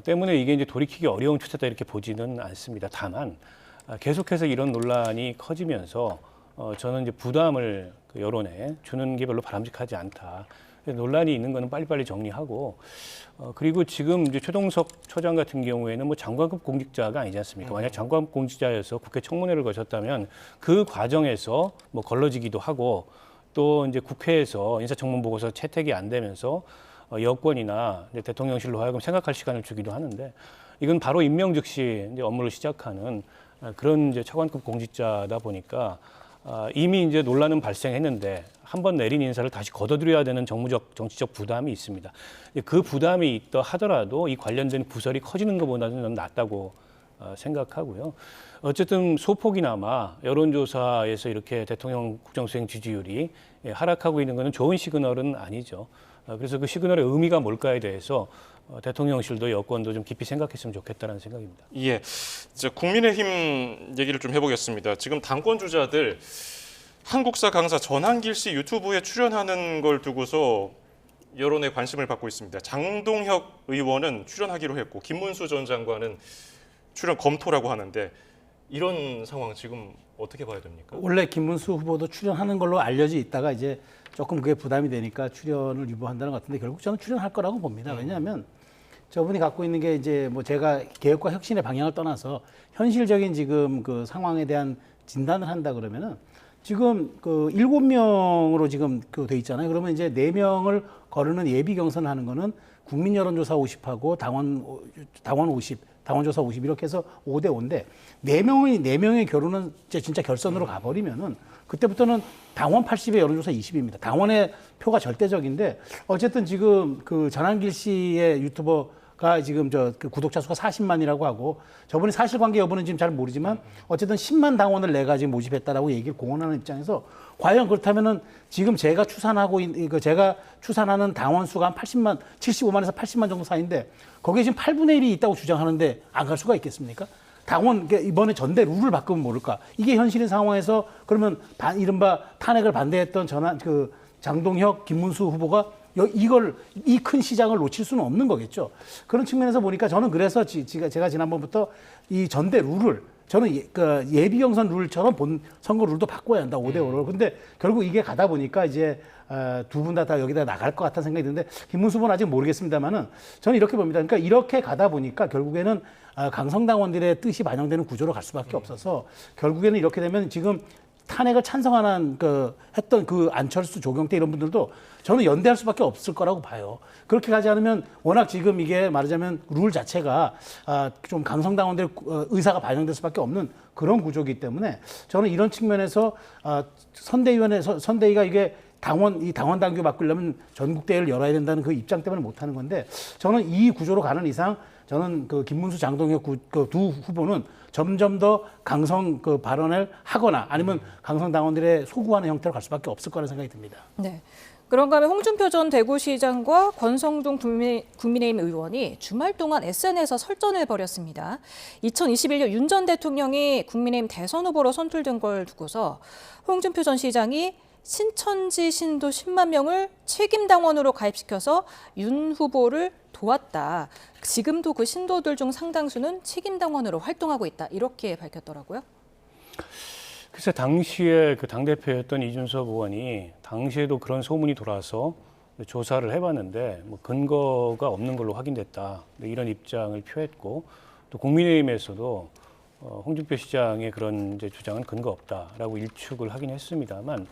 때문에 이게 이제 돌이키기 어려운 추세다 이렇게 보지는 않습니다. 다만 계속해서 이런 논란이 커지면서 저는 이제 부담을 그 여론에 주는 게 별로 바람직하지 않다. 논란이 있는 거는 빨리빨리 정리하고 그리고 지금 이제 최동석 처장 같은 경우에는 장관급 공직자가 아니지 않습니까? 만약 장관급 공직자여서 국회 청문회를 거쳤다면 그 과정에서 걸러지기도 하고 또 이제 국회에서 인사청문 보고서 채택이 안 되면서 여권이나 이제 대통령실로 하여금 생각할 시간을 주기도 하는데 이건 바로 임명 즉시 이제 업무를 시작하는 그런 이제 차관급 공직자다 보니까 이미 이제 논란은 발생했는데 한 번 내린 인사를 다시 걷어들여야 되는 정치적 부담이 있습니다. 그 부담이 있다 하더라도 이 관련된 구설이 커지는 것보다는 낫다고 생각하고요. 어쨌든 소폭이나마 여론조사에서 이렇게 대통령 국정수행 지지율이 하락하고 있는 것은 좋은 시그널은 아니죠. 그래서 그 시그널의 의미가 뭘까에 대해서 대통령실도 여권도 좀 깊이 생각했으면 좋겠다는 생각입니다. 예, 이제 국민의힘 얘기를 좀 해보겠습니다. 지금 당권 주자들 한국사 강사 전한길 씨 유튜브에 출연하는 걸 두고서 여론의 관심을 받고 있습니다. 장동혁 의원은 출연하기로 했고 김문수 전 장관은 출연 검토라고 하는데 이런 상황 지금 어떻게 봐야 됩니까? 원래 김문수 후보도 출연하는 걸로 알려져 있다가 이제 조금 그게 부담이 되니까 출연을 유보한다는 것 같은데 결국 저는 출연할 거라고 봅니다. 왜냐하면 저분이 갖고 있는 게 이제 뭐 제가 개혁과 혁신의 방향을 떠나서 현실적인 지금 그 상황에 대한 진단을 한다 그러면은 지금 그 7명으로 지금 그 돼 있잖아요. 그러면 이제 4명을 거르는 예비 경선을 하는 거는 국민 여론조사 50하고 당원 50, 당원조사 50 이렇게 해서 5대 5인데 4명의 결혼은 진짜 결선으로 가버리면은 그때부터는 당원 80에 여론조사 20입니다. 당원의 표가 절대적인데 어쨌든 지금 그 전한길 씨의 유튜버가 지금 그 구독자 수가 40만이라고 하고 저분이 사실관계 여부는 지금 잘 모르지만 어쨌든 10만 당원을 내가 지금 모집했다라고 얘기를 공언하는 입장에서 과연 그렇다면은 지금 제가 추산하는 당원 수가 한 80만, 75만에서 80만 정도 사이인데 거기에 지금 8분의 1이 있다고 주장하는데 안 갈 수가 있겠습니까? 당원 이번에 전대 룰을 바꾸면 모를까? 이게 현실인 상황에서 그러면 이른바 탄핵을 반대했던 장동혁, 김문수 후보가 이 큰 시장을 놓칠 수는 없는 거겠죠. 그런 측면에서 보니까 저는 그래서 제가 지난번부터 이 전대 룰을 저는 예비 경선 룰처럼 본 선거 룰도 바꿔야 한다 5대 5로. 근데 결국 이게 가다 보니까 이제 두 분 다 여기다 나갈 것 같다는 생각이 드는데 김문수 후보는 아직 모르겠습니다만은 저는 이렇게 봅니다. 그러니까 이렇게 가다 보니까 결국에는 강성당원들의 뜻이 반영되는 구조로 갈 수밖에 없어서 결국에는 이렇게 되면 지금 탄핵을 찬성하는 했던 안철수, 조경태 이런 분들도 저는 연대할 수밖에 없을 거라고 봐요. 그렇게 가지 않으면 워낙 지금 이게 말하자면 룰 자체가 좀 강성당원들의 의사가 반영될 수밖에 없는 그런 구조이기 때문에 저는 이런 측면에서 선대위가 이게 당원 당규 바꾸려면 전국대회를 열어야 된다는 그 입장 때문에 못하는 건데 저는 이 구조로 가는 이상 저는 김문수, 장동혁 두 후보는 점점 더 강성 발언을 하거나 아니면 강성 당원들의 소구하는 형태로 갈 수밖에 없을 거라는 생각이 듭니다. 네. 그런가 하면 홍준표 전 대구시장과 권성동 국민의힘 의원이 주말 동안 SNS에서 설전을 벌였습니다. 2021년 윤 전 대통령이 국민의힘 대선 후보로 선출된 걸 두고서 홍준표 전 시장이 신천지 신도 10만 명을 책임당원으로 가입시켜서 윤 후보를 도왔다. 지금도 그 신도들 중 상당수는 책임당원으로 활동하고 있다. 이렇게 밝혔더라고요. 글쎄 당시에 당대표였던 이준석 의원이 당시에도 그런 소문이 돌아서 조사를 해봤는데 뭐 근거가 없는 걸로 확인됐다. 이런 입장을 표했고 또 국민의힘에서도 홍준표 시장의 그런 이제 주장은 근거 없다라고 일축을 하긴 했습니다만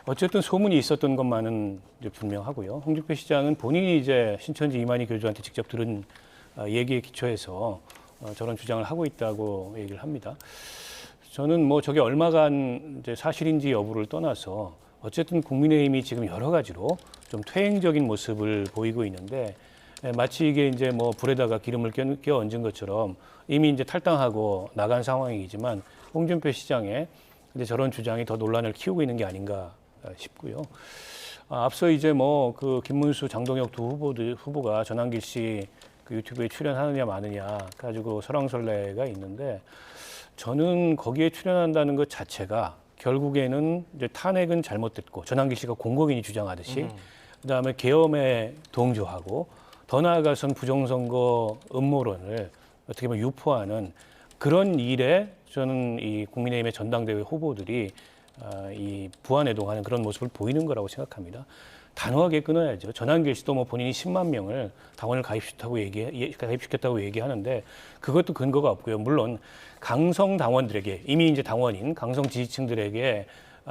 어쨌든 소문이 있었던 것만은 이제 분명하고요. 홍준표 시장은 본인이 이제 신천지 이만희 교주한테 직접 들은 얘기에 기초해서 저런 주장을 하고 있다고 얘기를 합니다. 저는 뭐 저게 얼마간 이제 사실인지 여부를 떠나서 어쨌든 국민의힘이 지금 여러 가지로 좀 퇴행적인 모습을 보이고 있는데 마치 이게 이제 뭐 불에다가 기름을 끼워 얹은 것처럼 이미 이제 탈당하고 나간 상황이지만 홍준표 시장의 이제 저런 주장이 더 논란을 키우고 있는 게 아닌가 싶고요. 앞서 이제 뭐 김문수, 장동혁 두 후보가 전한길 씨 유튜브에 출연하느냐 마느냐 가지고 설왕설래가 있는데 저는 거기에 출연한다는 것 자체가 결국에는 이제 탄핵은 잘못됐고 전한길 씨가 공공인이 주장하듯이 그다음에 계엄에 동조하고 더 나아가선 부정선거 음모론을 어떻게 보면 유포하는 그런 일에 저는 이 국민의힘의 전당대회 후보들이 이 부안해동하는 그런 모습을 보이는 거라고 생각합니다. 단호하게 끊어야죠. 전한길 씨도 뭐 본인이 10만 명을 당원을 가입시켰다고 얘기하는데 그것도 근거가 없고요. 물론 강성 당원들에게 이미 이제 당원인 강성 지지층들에게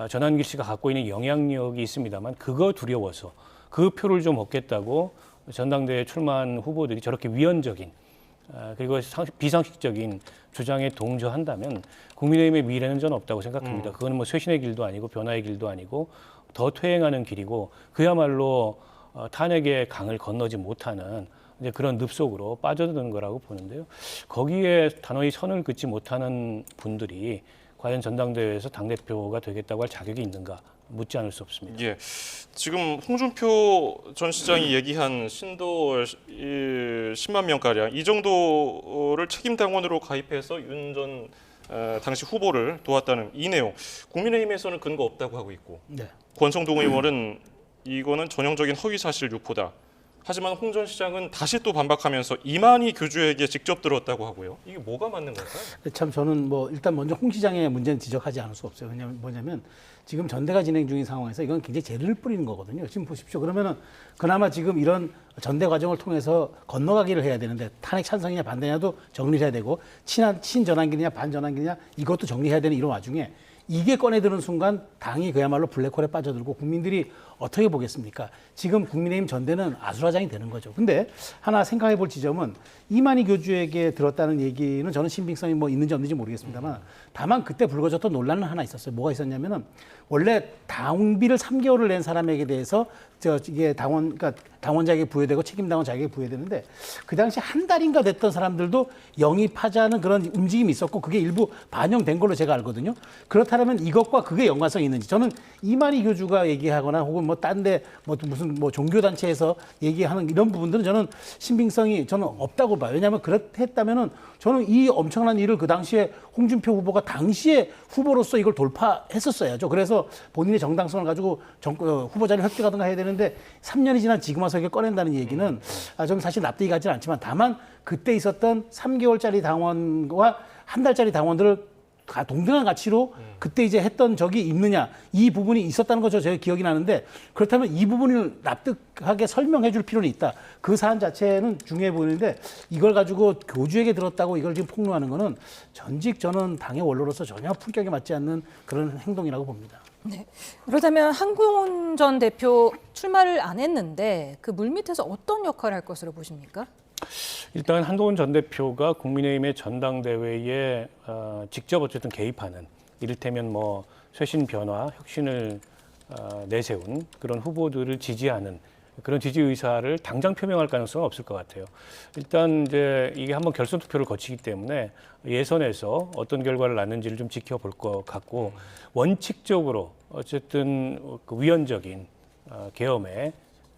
전한길 씨가 갖고 있는 영향력이 있습니다만 그거 두려워서 그 표를 좀 얻겠다고 전당대회 출마한 후보들이 저렇게 위헌적인 그리고 비상식적인 주장에 동조한다면 국민의힘의 미래는 저는 없다고 생각합니다. 그거는 뭐 쇄신의 길도 아니고 변화의 길도 아니고 더 퇴행하는 길이고 그야말로 탄핵의 강을 건너지 못하는 이제 그런 늪속으로 빠져드는 거라고 보는데요. 거기에 단호히 선을 긋지 못하는 분들이 과연 전당대회에서 당대표가 되겠다고 할 자격이 있는가 묻지 않을 수 없습니다. 예, 지금 홍준표 전 시장이 얘기한 신도 10만 명가량 이 정도를 책임당원으로 가입해서 윤 전 당시 후보를 도왔다는 이 내용 국민의힘에서는 근거 없다고 하고 있고 네. 권성동 의원은 이거는 전형적인 허위사실 유포다. 하지만 홍 전 시장은 다시 또 반박하면서 이만희 교주에게 직접 들었다고 하고요. 이게 뭐가 맞는 걸까요? 참 저는 뭐 일단 먼저 홍 시장의 문제는 지적하지 않을 수 없어요. 왜냐면 뭐냐면 지금 전대가 진행 중인 상황에서 이건 굉장히 재를 뿌리는 거거든요. 지금 보십시오. 그러면은 그나마 지금 이런 전대 과정을 통해서 건너가기를 해야 되는데 탄핵 찬성이냐 반대냐도 정리해야 되고 친전환기냐 반전환기냐 이것도 정리해야 되는 이런 와중에 이게 꺼내드는 순간 당이 그야말로 블랙홀에 빠져들고 국민들이 어떻게 보겠습니까? 지금 국민의힘 전대는 아수라장이 되는 거죠. 근데 하나 생각해 볼 지점은 이만희 교주에게 들었다는 얘기는 저는 신빙성이 뭐 있는지 없는지 모르겠습니다만 다만 그때 불거졌던 논란은 하나 있었어요. 뭐가 있었냐면은 원래 당비를 3개월을 낸 사람에게 대해서 이게 그러니까 당원자에게 부여되고 책임당원 자격이 부여되는데 그 당시 한 달인가 됐던 사람들도 영입하자는 그런 움직임이 있었고 그게 일부 반영된 걸로 제가 알거든요. 그렇다면 이것과 그게 연관성이 있는지 저는 이만희 교주가 얘기하거나 혹은 뭐 딴 데 뭐 무슨 뭐 종교단체에서 얘기하는 이런 부분들은 저는 신빙성이 저는 없다고 봐요. 왜냐하면 그렇했다면은 저는 이 엄청난 일을 그 당시에 홍준표 후보가 당시에 후보로서 이걸 돌파했었어야죠. 그래서 본인의 정당성을 가지고 후보자를 획득하든가 해야 되는데 3년이 지난 지금 와서 이걸 꺼낸다는 얘기는 좀 사실 납득이 가지는 않지만 다만 그때 있었던 3개월짜리 당원과 한 달짜리 당원들을 동등한 가치로 그때 이제 했던 적이 있느냐 이 부분이 있었다는 거죠. 제가 기억이 나는데 그렇다면 이 부분을 납득하게 설명해 줄 필요는 있다. 그 사안 자체는 중요해 보이는데 이걸 가지고 교주에게 들었다고 이걸 지금 폭로하는 거는 전직 저는 당의 원로로서 전혀 품격에 맞지 않는 그런 행동이라고 봅니다. 네. 그렇다면 한동훈 전 대표 출마를 안 했는데 그 물밑에서 어떤 역할을 할 것으로 보십니까? 일단 한동훈 전 대표가 국민의힘의 전당대회에 직접 어쨌든 개입하는 이를테면 뭐 쇄신 변화, 혁신을 내세운 그런 후보들을 지지하는 그런 지지 의사를 당장 표명할 가능성은 없을 것 같아요. 일단 이제 이게 한번 결선 투표를 거치기 때문에 예선에서 어떤 결과를 낳는지를 좀 지켜볼 것 같고 원칙적으로 어쨌든 그 위헌적인 계엄에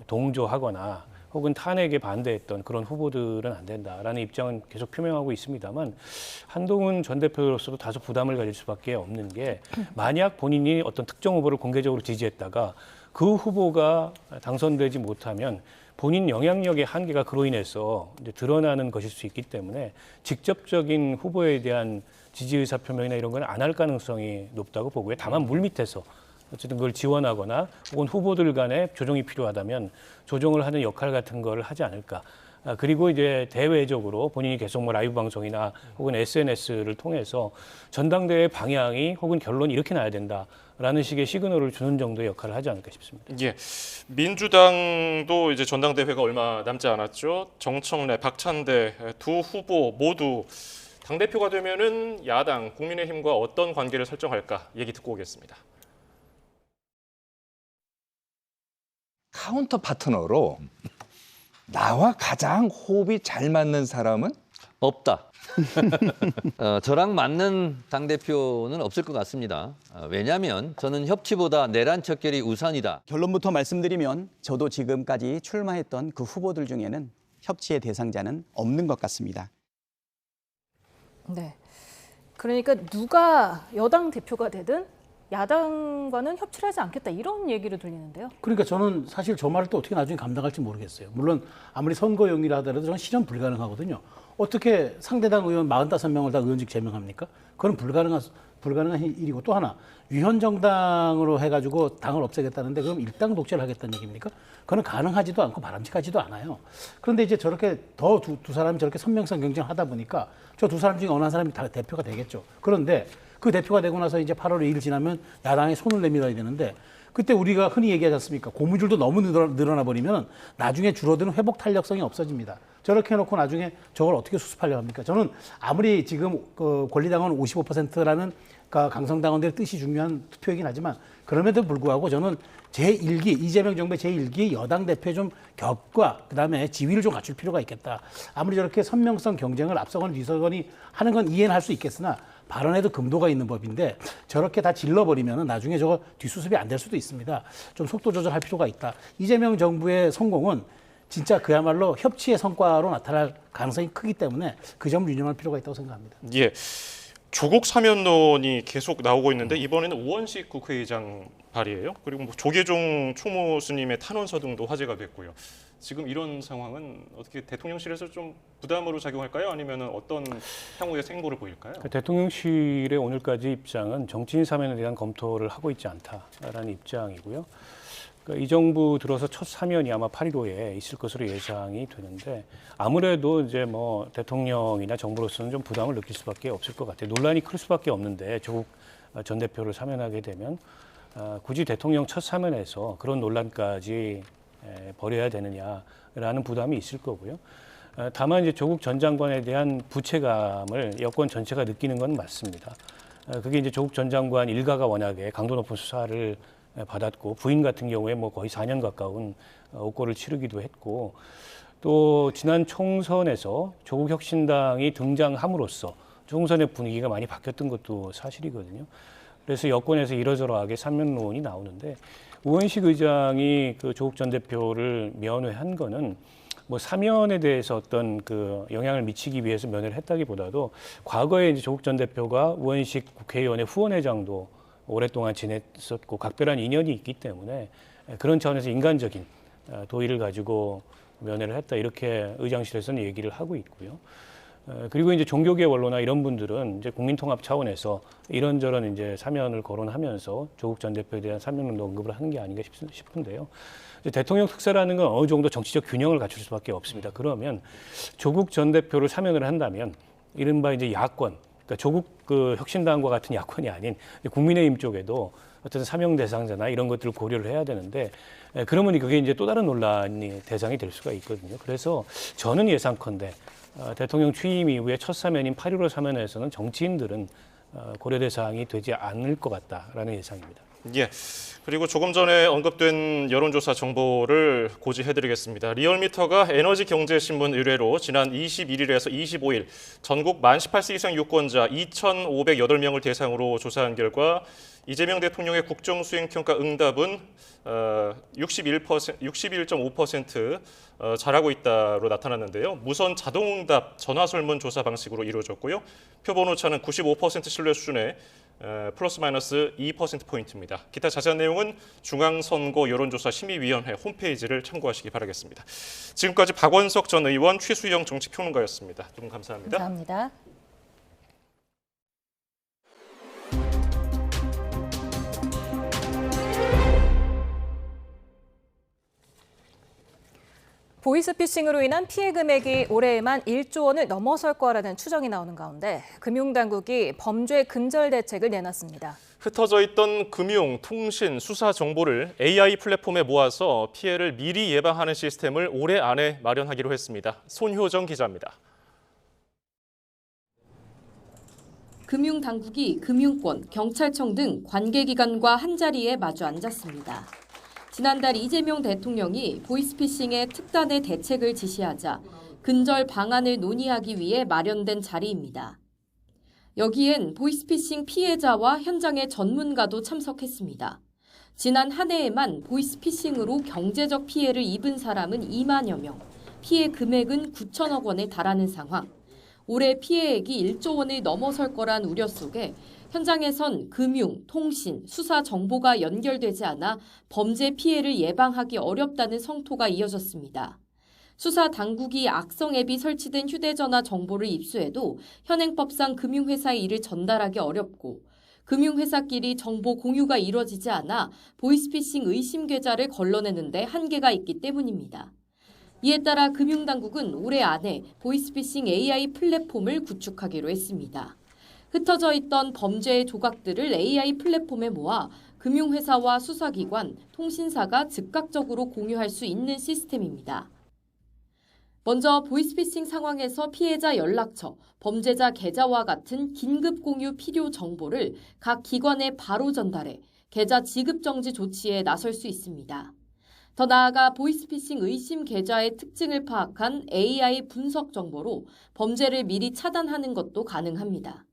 동조하거나 혹은 탄핵에 반대했던 그런 후보들은 안 된다라는 입장은 계속 표명하고 있습니다만 한동훈 전 대표로서도 다소 부담을 가질 수밖에 없는 게 만약 본인이 어떤 특정 후보를 공개적으로 지지했다가 그 후보가 당선되지 못하면 본인 영향력의 한계가 그로 인해서 이제 드러나는 것일 수 있기 때문에 직접적인 후보에 대한 지지 의사 표명이나 이런 건 안 할 가능성이 높다고 보고요. 다만 물밑에서 어쨌든 그걸 지원하거나 혹은 후보들 간에 조정이 필요하다면 조정을 하는 역할 같은 걸 하지 않을까. 그리고 이제 대외적으로 본인이 계속 뭐 라이브 방송이나 혹은 SNS를 통해서 전당대회 방향이 혹은 결론이 이렇게 나야 된다라는 식의 시그널을 주는 정도의 역할을 하지 않을까 싶습니다. 예, 민주당도 이제 전당대회가 얼마 남지 않았죠. 정청래, 박찬대 두 후보 모두 당대표가 되면은 야당 국민의힘과 어떤 관계를 설정할까 얘기 듣고 오겠습니다. 카운터 파트너로 나와 가장 호흡이 잘 맞는 사람은 없다. 저랑 맞는 당대표는 없을 것 같습니다. 왜냐하면 저는 협치보다 내란 척결이 우선이다. 결론부터 말씀드리면 저도 지금까지 출마했던 그 후보들 중에는 협치의 대상자는 없는 것 같습니다. 네. 그러니까 누가 여당 대표가 되든 야당과는 협치를 하지 않겠다 이런 얘기를 들리는데요. 그러니까 저는 사실 저 말을 또 어떻게 나중에 감당할지 모르겠어요. 물론 아무리 선거용이라 하더라도 저는 실현 불가능하거든요. 어떻게 상대당 의원 45명을 다 의원직 제명합니까? 그건 불가능한 일이고 또 하나 위헌정당으로 해가지고 당을 없애겠다는데 그럼 일당 독재를 하겠다는 얘기입니까? 그건 가능하지도 않고 바람직하지도 않아요. 그런데 이제 저렇게 두 사람이 저렇게 선명성 경쟁을 하다 보니까 저 두 사람 중에 어느 한 사람이 다 대표가 되겠죠. 그런데 그 대표가 되고 나서 이제 8월 2일 지나면 야당이 손을 내밀어야 되는데 그때 우리가 흔히 얘기하지 않습니까? 고무줄도 너무 늘어나 버리면 나중에 줄어드는 회복 탄력성이 없어집니다. 저렇게 해놓고 나중에 저걸 어떻게 수습하려고 합니까? 저는 아무리 지금 그 권리당원 55%라는 강성당원들의 뜻이 중요한 투표이긴 하지만 그럼에도 불구하고 저는 제1기 이재명 정부의 제1기 여당 대표의 좀 격과 그다음에 지위를 좀 갖출 필요가 있겠다. 아무리 저렇게 선명성 경쟁을 앞서거나 뒤서거니 하는 건 이해는 할 수 있겠으나 발언에도 금도가 있는 법인데 저렇게 다 질러버리면 나중에 저거 뒷수습이 안 될 수도 있습니다. 좀 속도 조절할 필요가 있다. 이재명 정부의 성공은 진짜 그야말로 협치의 성과로 나타날 가능성이 크기 때문에 그 점을 유념할 필요가 있다고 생각합니다. 예, 조국 사면론이 계속 나오고 있는데 이번에는 우원식 국회의장 발의예요. 그리고 뭐 조계종 총무수님의 탄원서 등도 화제가 됐고요. 지금 이런 상황은 어떻게 대통령실에서 좀 부담으로 작용할까요? 아니면 어떤 향후의 행보를 보일까요? 대통령실의 오늘까지 입장은 정치인 사면에 대한 검토를 하고 있지 않다라는 입장이고요. 그러니까 이 정부 들어서 첫 사면이 아마 8.15에 있을 것으로 예상이 되는데 아무래도 이제 뭐 대통령이나 정부로서는 좀 부담을 느낄 수밖에 없을 것 같아요. 논란이 클 수밖에 없는데 조국 전 대표를 사면하게 되면 굳이 대통령 첫 사면에서 그런 논란까지 벌여야 되느냐라는 부담이 있을 거고요. 다만 이제 조국 전 장관에 대한 부채감을 여권 전체가 느끼는 건 맞습니다. 그게 이제 조국 전 장관 일가가 워낙에 강도 높은 수사를 받았고 부인 같은 경우에 뭐 거의 4년 가까운 옥고를 치르기도 했고 또 지난 총선에서 조국 혁신당이 등장함으로써 총선의 분위기가 많이 바뀌었던 것도 사실이거든요. 그래서 여권에서 이러저러하게 사면론이 나오는데 우원식 의장이 그 조국 전 대표를 면회한 거는 뭐 사면에 대해서 어떤 그 영향을 미치기 위해서 면회를 했다기보다도 과거에 이제 조국 전 대표가 우원식 국회의원의 후원회장도 오랫동안 지냈었고 각별한 인연이 있기 때문에 그런 차원에서 인간적인 도의를 가지고 면회를 했다 이렇게 의장실에서는 얘기를 하고 있고요. 그리고 이제 종교계 원로나 이런 분들은 이제 국민통합 차원에서 이런저런 이제 사면을 거론하면서 조국 전 대표에 대한 사면론도 언급을 하는 게 아닌가 싶은데요. 대통령 특사라는 건 어느 정도 정치적 균형을 갖출 수밖에 없습니다. 그러면 조국 전 대표를 사면을 한다면 이른바 이제 야권, 그러니까 조국 그 혁신당과 같은 야권이 아닌 국민의힘 쪽에도 어떤 사명 대상자나 이런 것들을 고려를 해야 되는데 그러면 그게 이제 또 다른 논란이 대상이 될 수가 있거든요. 그래서 저는 예상컨대 대통령 취임 이후에 첫 사면인 8.15 사면에서는 정치인들은 고려 대상이 되지 않을 것 같다라는 예상입니다. 예. 그리고 조금 전에 언급된 여론조사 정보를 고지해드리겠습니다. 리얼미터가 에너지경제신문 의뢰로 지난 21일에서 25일 전국 만 18세 이상 유권자 2,508명을 대상으로 조사한 결과 이재명 대통령의 국정수행평가 응답은 61.5% 잘하고 있다로 나타났는데요. 무선 자동응답 전화설문 조사 방식으로 이루어졌고요. 표본 오차는 95% 신뢰 수준의 플러스 마이너스 2%포인트입니다. 기타 자세한 내용은 중앙선거 여론조사 심의위원회 홈페이지를 참고하시기 바라겠습니다. 지금까지 박원석 전 의원, 최수영 정치평론가였습니다. 두 분 감사합니다. 감사합니다. 보이스피싱으로 인한 피해 금액이 올해에만 1조 원을 넘어설 거라는 추정이 나오는 가운데 금융당국이 범죄 근절 대책을 내놨습니다. 흩어져 있던 금융, 통신, 수사 정보를 AI 플랫폼에 모아서 피해를 미리 예방하는 시스템을 올해 안에 마련하기로 했습니다. 손효정 기자입니다. 금융당국이 금융권, 경찰청 등 관계기관과 한자리에 마주 앉았습니다. 지난달 이재명 대통령이 보이스피싱의 특단의 대책을 지시하자 근절 방안을 논의하기 위해 마련된 자리입니다. 여기엔 보이스피싱 피해자와 현장의 전문가도 참석했습니다. 지난 한 해에만 보이스피싱으로 경제적 피해를 입은 사람은 2만여 명, 피해 금액은 9천억 원에 달하는 상황. 올해 피해액이 1조 원을 넘어설 거란 우려 속에 현장에선 금융, 통신, 수사 정보가 연결되지 않아 범죄 피해를 예방하기 어렵다는 성토가 이어졌습니다. 수사 당국이 악성 앱이 설치된 휴대전화 정보를 입수해도 현행법상 금융회사에 이를 전달하기 어렵고 금융회사끼리 정보 공유가 이뤄지지 않아 보이스피싱 의심 계좌를 걸러내는 데 한계가 있기 때문입니다. 이에 따라 금융당국은 올해 안에 보이스피싱 AI 플랫폼을 구축하기로 했습니다. 흩어져 있던 범죄의 조각들을 AI 플랫폼에 모아 금융회사와 수사기관, 통신사가 즉각적으로 공유할 수 있는 시스템입니다. 먼저 보이스피싱 상황에서 피해자 연락처, 범죄자 계좌와 같은 긴급 공유 필요 정보를 각 기관에 바로 전달해 계좌 지급 정지 조치에 나설 수 있습니다. 더 나아가 보이스피싱 의심 계좌의 특징을 파악한 AI 분석 정보로 범죄를 미리 차단하는 것도 가능합니다.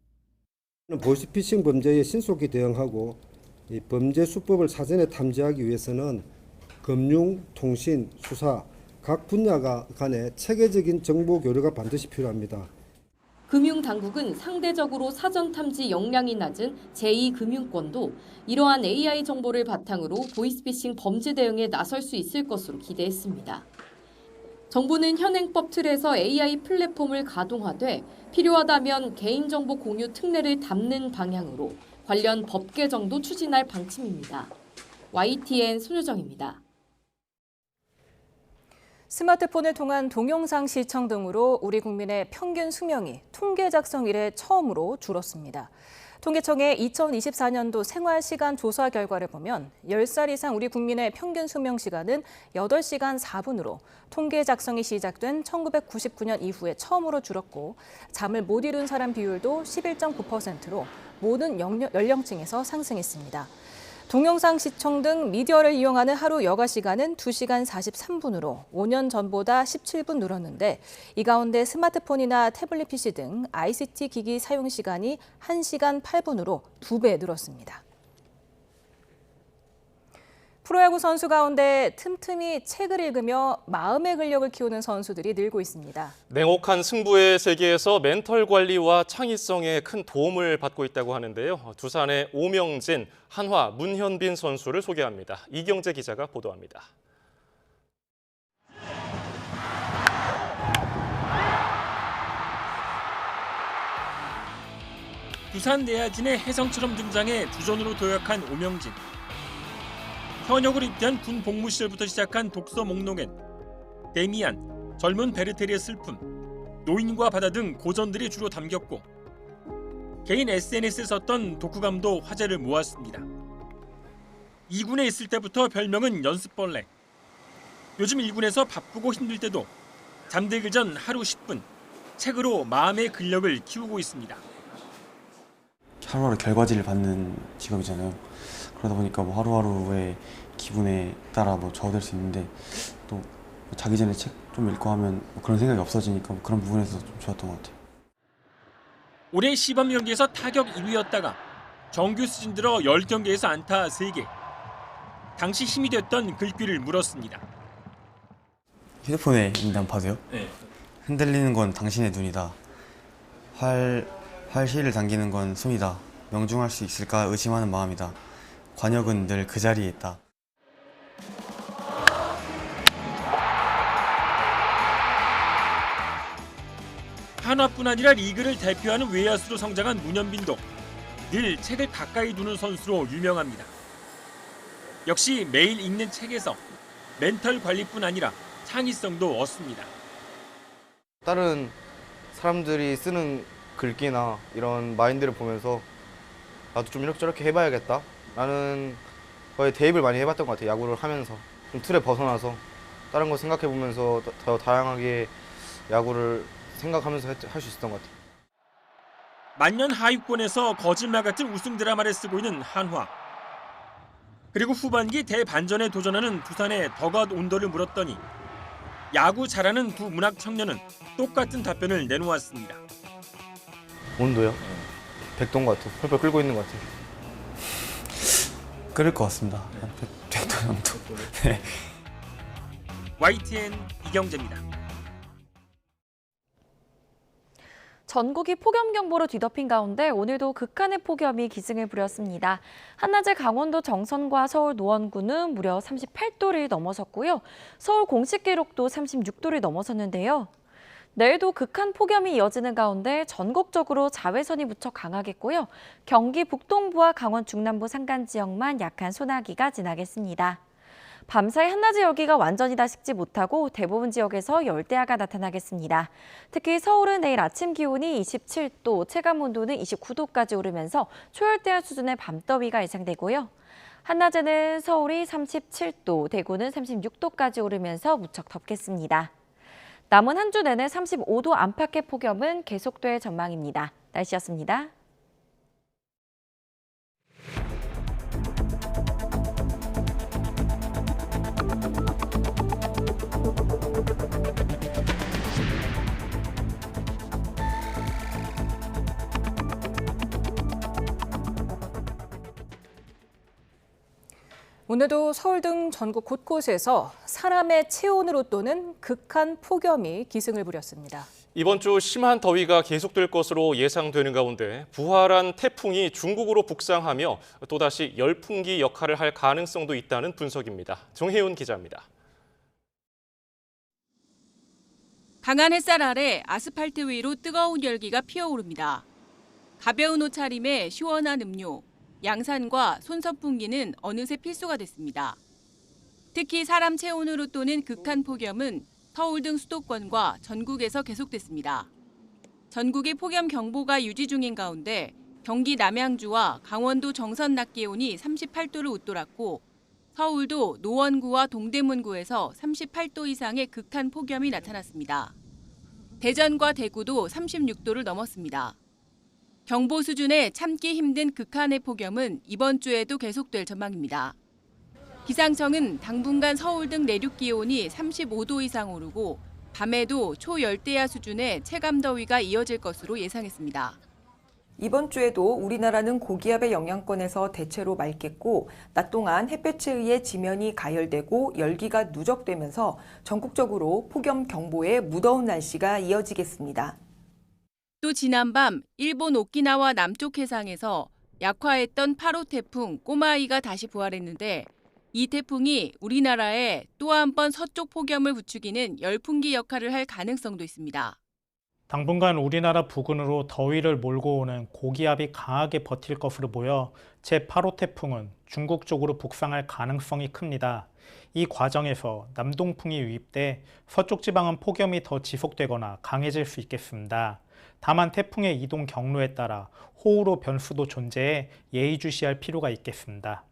보이스피싱 범죄에 신속히 대응하고 이 범죄 수법을 사전에 탐지하기 위해서는 금융, 통신, 수사 각 분야 간의 체계적인 정보 교류가 반드시 필요합니다. 금융당국은 상대적으로 사전 탐지 역량이 낮은 제2금융권도 이러한 AI 정보를 바탕으로 보이스피싱 범죄 대응에 나설 수 있을 것으로 기대했습니다. 정부는 현행법 틀에서 AI 플랫폼을 가동하되 필요하다면 개인정보 공유 특례를 담는 방향으로 관련 법 개정도 추진할 방침입니다. YTN 손효정입니다. 스마트폰을 통한 동영상 시청 등으로 우리 국민의 평균 수명이 통계 작성 이래 처음으로 줄었습니다. 통계청의 2024년도 생활시간 조사 결과를 보면 10살 이상 우리 국민의 평균 수명 시간은 8시간 4분으로 통계 작성이 시작된 1999년 이후에 처음으로 줄었고 잠을 못 이룬 사람 비율도 11.9%로 모든 연령층에서 상승했습니다. 동영상 시청 등 미디어를 이용하는 하루 여가 시간은 2시간 43분으로 5년 전보다 17분 늘었는데 이 가운데 스마트폰이나 태블릿 PC 등 ICT 기기 사용 시간이 1시간 8분으로 2배 늘었습니다. 프로야구 선수 가운데 틈틈이 책을 읽으며 마음의 근력을 키우는 선수들이 늘고 있습니다. 냉혹한 승부의 세계에서 멘털 관리와 창의성에 큰 도움을 받고 있다고 하는데요. 두산의 오명진, 한화 문현빈 선수를 소개합니다. 이경재 기자가 보도합니다. 두산 내야진의 혜성처럼 등장해 주전으로 도약한 오명진. 현역으로 입대한 군 복무 시절부터 시작한 독서 목록엔 데미안, 젊은 베르테리의 슬픔, 노인과 바다 등 고전들이 주로 담겼고 개인 SNS에 썼던 독후감도 화제를 모았습니다. 2군에 있을 때부터 별명은 연습벌레. 요즘 1군에서 바쁘고 힘들 때도 잠들기 전 하루 10분 책으로 마음의 근력을 키우고 있습니다. 하루하루 결과지를 받는 직업이잖아요. 그러다 보니까 뭐 하루하루의 기분에 따라 뭐 저어될 수 있는데 또 자기 전에 책 좀 읽고 하면 뭐 그런 생각이 없어지니까 뭐 그런 부분에서 좀 좋았던 것 같아요. 올해 시범 경기에서 타격 1위였다가 정규 시즌 들어 10경기에서 안타 3개. 당시 힘이 됐던 글귀를 물었습니다. 휴대폰에 있는 한 봐도요? 네. 흔들리는 건 당신의 눈이다. 활시를 당기는 건 손이다. 명중할 수 있을까 의심하는 마음이다. 관역은 늘 그 자리에 있다. 한화뿐 아니라 리그를 대표하는 외야수로 성장한 문현빈도 늘 책을 가까이 두는 선수로 유명합니다. 역시 매일 읽는 책에서 멘탈 관리뿐 아니라 창의성도 얻습니다. 다른 사람들이 쓰는 글귀나 이런 마인드를 보면서 나도 좀 이렇게 저렇게 해봐야겠다 라는 거에 대입을 많이 해봤던 것 같아요. 야구를 하면서 좀 틀에 벗어나서 다른 거 생각해보면서 더 다양하게 야구를 생각하면서 할 수 있었던 것 같아요. 만년 하위권에서 거짓말 같은 우승 드라마를 쓰고 있는 한화. 그리고 후반기 대반전에 도전하는 두산의 더가웃 온도를 물었더니 야구 잘하는 두 문학 청년은 똑같은 답변을 내놓았습니다. 온도요? 100도인 것 같아요. 펄펄 끓고 있는 것 같아요. 끓을 것 같습니다. 100도 정도. 네. YTN 이경재입니다. 전국이 폭염경보로 뒤덮인 가운데 오늘도 극한의 폭염이 기승을 부렸습니다. 한낮에 강원도 정선과 서울 노원구는 무려 38도를 넘어섰고요. 서울 공식 기록도 36도를 넘어섰는데요. 내일도 극한 폭염이 이어지는 가운데 전국적으로 자외선이 무척 강하겠고요. 경기 북동부와 강원 중남부 산간 지역만 약한 소나기가 지나겠습니다. 밤사이 한낮의 열기가 완전히 다 식지 못하고 대부분 지역에서 열대야가 나타나겠습니다. 특히 서울은 내일 아침 기온이 27도, 체감온도는 29도까지 오르면서 초열대야 수준의 밤더위가 예상되고요. 한낮에는 서울이 37도, 대구는 36도까지 오르면서 무척 덥겠습니다. 남은 한 주 내내 35도 안팎의 폭염은 계속될 전망입니다. 날씨였습니다. 오늘도 서울 등 전국 곳곳에서 사람의 체온으로 또는 극한 폭염이 기승을 부렸습니다. 이번 주 심한 더위가 계속될 것으로 예상되는 가운데 부활한 태풍이 중국으로 북상하며 또다시 열풍기 역할을 할 가능성도 있다는 분석입니다. 정혜윤 기자입니다. 강한 햇살 아래 아스팔트 위로 뜨거운 열기가 피어오릅니다. 가벼운 옷차림에 시원한 음료, 양산과 손선풍기는 어느새 필수가 됐습니다. 특히 사람 체온으로 또는 극한 폭염은 서울 등 수도권과 전국에서 계속됐습니다. 전국이 폭염 경보가 유지 중인 가운데 경기 남양주와 강원도 정선 낮 기온이 38도를 웃돌았고 서울도 노원구와 동대문구에서 38도 이상의 극한 폭염이 나타났습니다. 대전과 대구도 36도를 넘었습니다. 경보 수준의 참기 힘든 극한의 폭염은 이번 주에도 계속될 전망입니다. 기상청은 당분간 서울 등 내륙 기온이 35도 이상 오르고 밤에도 초열대야 수준의 체감더위가 이어질 것으로 예상했습니다. 이번 주에도 우리나라는 고기압의 영향권에서 대체로 맑겠고 낮 동안 햇볕에 의해 지면이 가열되고 열기가 누적되면서 전국적으로 폭염 경보에 무더운 날씨가 이어지겠습니다. 또 지난밤 일본 오키나와 남쪽 해상에서 약화했던 8호 태풍 꼬마이가 다시 부활했는데 이 태풍이 우리나라에 또 한 번 서쪽 폭염을 부추기는 열풍기 역할을 할 가능성도 있습니다. 당분간 우리나라 부근으로 더위를 몰고 오는 고기압이 강하게 버틸 것으로 보여 제8호 태풍은 중국 쪽으로 북상할 가능성이 큽니다. 이 과정에서 남동풍이 유입돼 서쪽 지방은 폭염이 더 지속되거나 강해질 수 있겠습니다. 다만 태풍의 이동 경로에 따라 호우로 변수도 존재해 예의주시할 필요가 있겠습니다.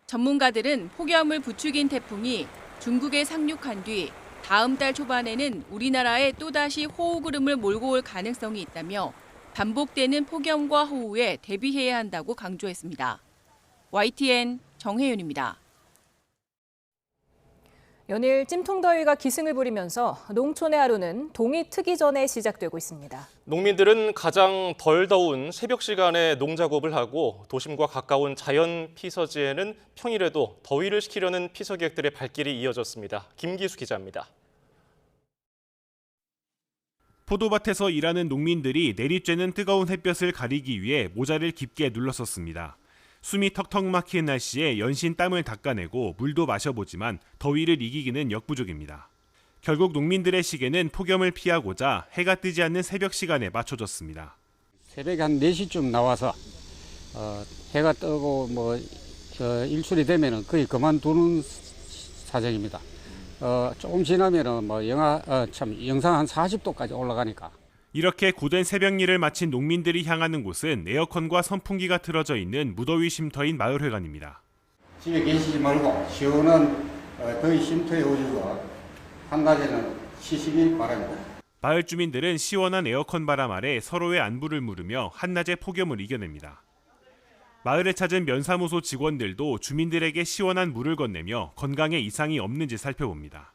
전문가들은 폭염을 부추긴 태풍이 중국에 상륙한 뒤 다음 달 초반에는 우리나라에 또다시 호우 구름을 몰고 올 가능성이 있다며 반복되는 폭염과 호우에 대비해야 한다고 강조했습니다. YTN 정혜윤입니다. 연일 찜통더위가 기승을 부리면서 농촌의 하루는 동이 트기 전에 시작되고 있습니다. 농민들은 가장 덜 더운 새벽 시간에 농작업을 하고 도심과 가까운 자연 피서지에는 평일에도 더위를 식히려는 피서객들의 발길이 이어졌습니다. 김기수 기자입니다. 포도밭에서 일하는 농민들이 내리쬐는 뜨거운 햇볕을 가리기 위해 모자를 깊게 눌렀었습니다. 숨이 턱턱 막히는 날씨에 연신 땀을 닦아내고 물도 마셔보지만 더위를 이기기는 역부족입니다. 결국 농민들의 시계는 폭염을 피하고자 해가 뜨지 않는 새벽 시간에 맞춰졌습니다. 새벽에 한 4시쯤 나와서 해가 뜨고 일출이 되면은 거의 그만두는 사정입니다. 조금 지나면은 영상 한 40도까지 올라가니까. 이렇게 고된 새벽 일을 마친 농민들이 향하는 곳은 에어컨과 선풍기가 틀어져 있는 무더위 쉼터인 마을회관입니다. 집에 계시지 말고 시원한 더위 쉼터에 오셔서 한낮에는 쉬시길 바랍니다. 마을 주민들은 시원한 에어컨 바람 아래 서로의 안부를 물으며 한낮의 폭염을 이겨냅니다. 마을을 찾은 면사무소 직원들도 주민들에게 시원한 물을 건네며 건강에 이상이 없는지 살펴봅니다.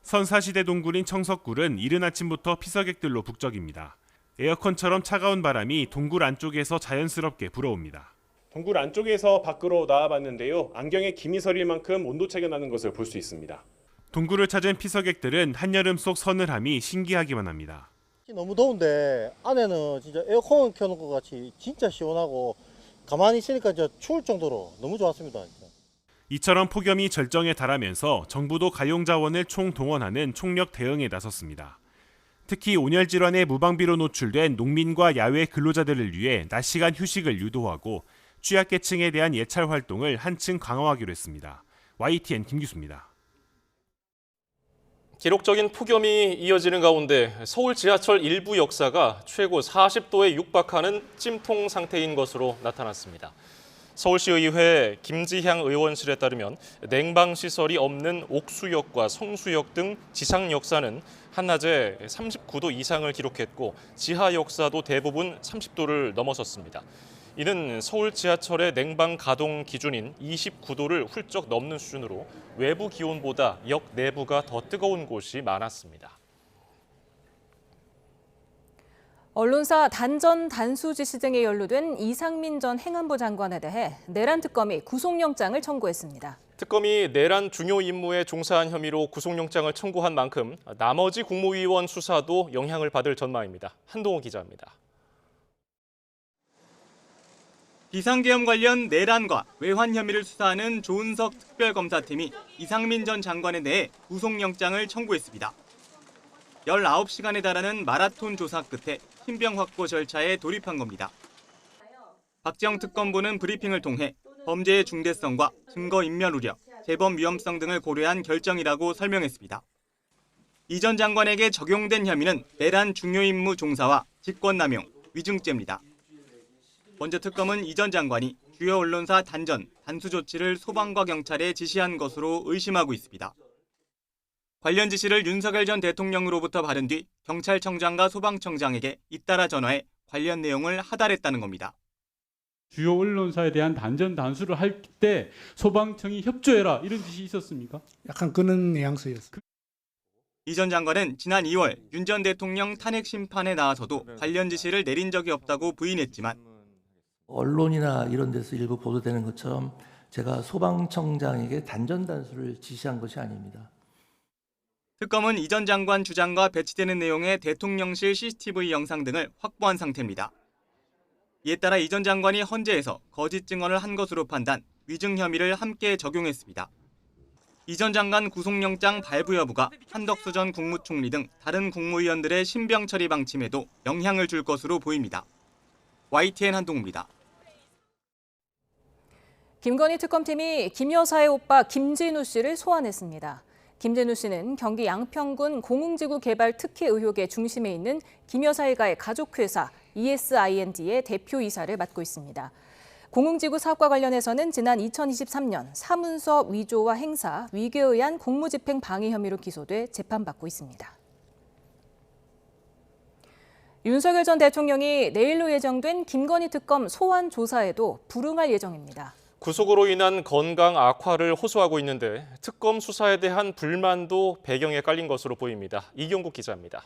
선사시대 동굴인 청석굴은 이른 아침부터 피서객들로 북적입니다. 에어컨처럼 차가운 바람이 동굴 안쪽에서 자연스럽게 불어옵니다. 동굴 안쪽에서 밖으로 나와봤는데요. 안경에 김이 서릴 만큼 온도차가 나는 것을 볼 수 있습니다. 동굴을 찾은 피서객들은 한여름 속 서늘함이 신기하기만 합니다. 너무 더운데 안에는 진짜 에어컨 켜놓은 것 같이 진짜 시원하고 가만히 있으니까 진짜 추울 정도로 너무 좋았습니다. 이처럼 폭염이 절정에 달하면서 정부도 가용자원을 총동원하는 총력 대응에 나섰습니다. 특히 온열 질환에 무방비로 노출된 농민과 야외 근로자들을 위해 낮 시간 휴식을 유도하고 취약계층에 대한 예찰 활동을 한층 강화하기로 했습니다. YTN 김기수입니다. 기록적인 폭염이 이어지는 가운데 서울 지하철 일부 역사가 최고 40도에 육박하는 찜통 상태인 것으로 나타났습니다. 서울시의회 김지향 의원실에 따르면 냉방시설이 없는 옥수역과 성수역 등 지상 역사는 한낮에 39도 이상을 기록했고 지하 역사도 대부분 30도를 넘어섰습니다. 이는 서울 지하철의 냉방 가동 기준인 29도를 훌쩍 넘는 수준으로 외부 기온보다 역 내부가 더 뜨거운 곳이 많았습니다. 언론사 단전 단수 지시 등에 연루된 이상민 전 행안부 장관에 대해 내란 특검이 구속영장을 청구했습니다. 특검이 내란 중요 임무에 종사한 혐의로 구속영장을 청구한 만큼 나머지 국무위원 수사도 영향을 받을 전망입니다. 한동호 기자입니다. 비상계엄 관련 내란과 외환 혐의를 수사하는 조은석 특별검사팀이 이상민 전 장관에 대해 구속영장을 청구했습니다. 19시간에 달하는 마라톤 조사 끝에 신병 확보 절차에 돌입한 겁니다. 박지영 특검보는 브리핑을 통해 범죄의 중대성과 증거 인멸 우려, 재범 위험성 등을 고려한 결정이라고 설명했습니다. 이 전 장관에게 적용된 혐의는 내란 중요 임무 종사와 직권남용, 위증죄입니다. 먼저 특검은 이 전 장관이 주요 언론사 단전, 단수 조치를 소방과 경찰에 지시한 것으로 의심하고 있습니다. 관련 지시를 윤석열 전 대통령으로부터 받은 뒤 경찰청장과 소방청장에게 잇따라 전화해 관련 내용을 하달했다는 겁니다. 주요 언론사에 대한 단전 단수를 할 때 소방청이 협조해라 이런 지시 있었습니까? 약간 그런 뉘앙스였어요. 이 전 장관은 지난 2월 윤 전 대통령 탄핵 심판에 나와서도 관련 지시를 내린 적이 없다고 부인했지만 언론이나 이런 데서 일부 보도되는 것처럼 제가 소방청장에게 단전 단수를 지시한 것이 아닙니다. 특검은 이 전 장관 주장과 배치되는 내용의 대통령실 CCTV 영상 등을 확보한 상태입니다. 이에 따라 이 전 장관이 헌재에서 거짓 증언을 한 것으로 판단, 위증 혐의를 함께 적용했습니다. 이 전 장관 구속영장 발부 여부가 한덕수 전 국무총리 등 다른 국무위원들의 신병 처리 방침에도 영향을 줄 것으로 보입니다. YTN 한동우입니다. 김건희 특검팀이 김 여사의 오빠 김진우 씨를 소환했습니다. 김진우 씨는 경기 양평군 공흥지구 개발 특혜 의혹의 중심에 있는 김 여사 일가의 가족회사 ESIND의 대표이사를 맡고 있습니다. 공흥지구 사업과 관련해서는 지난 2023년 사문서 위조와 행사, 위계에 의한 공무집행 방해 혐의로 기소돼 재판받고 있습니다. 윤석열 전 대통령이 내일로 예정된 김건희 특검 소환 조사에도 불응할 예정입니다. 구속으로 인한 건강 악화를 호소하고 있는데 특검 수사에 대한 불만도 배경에 깔린 것으로 보입니다. 이경국 기자입니다.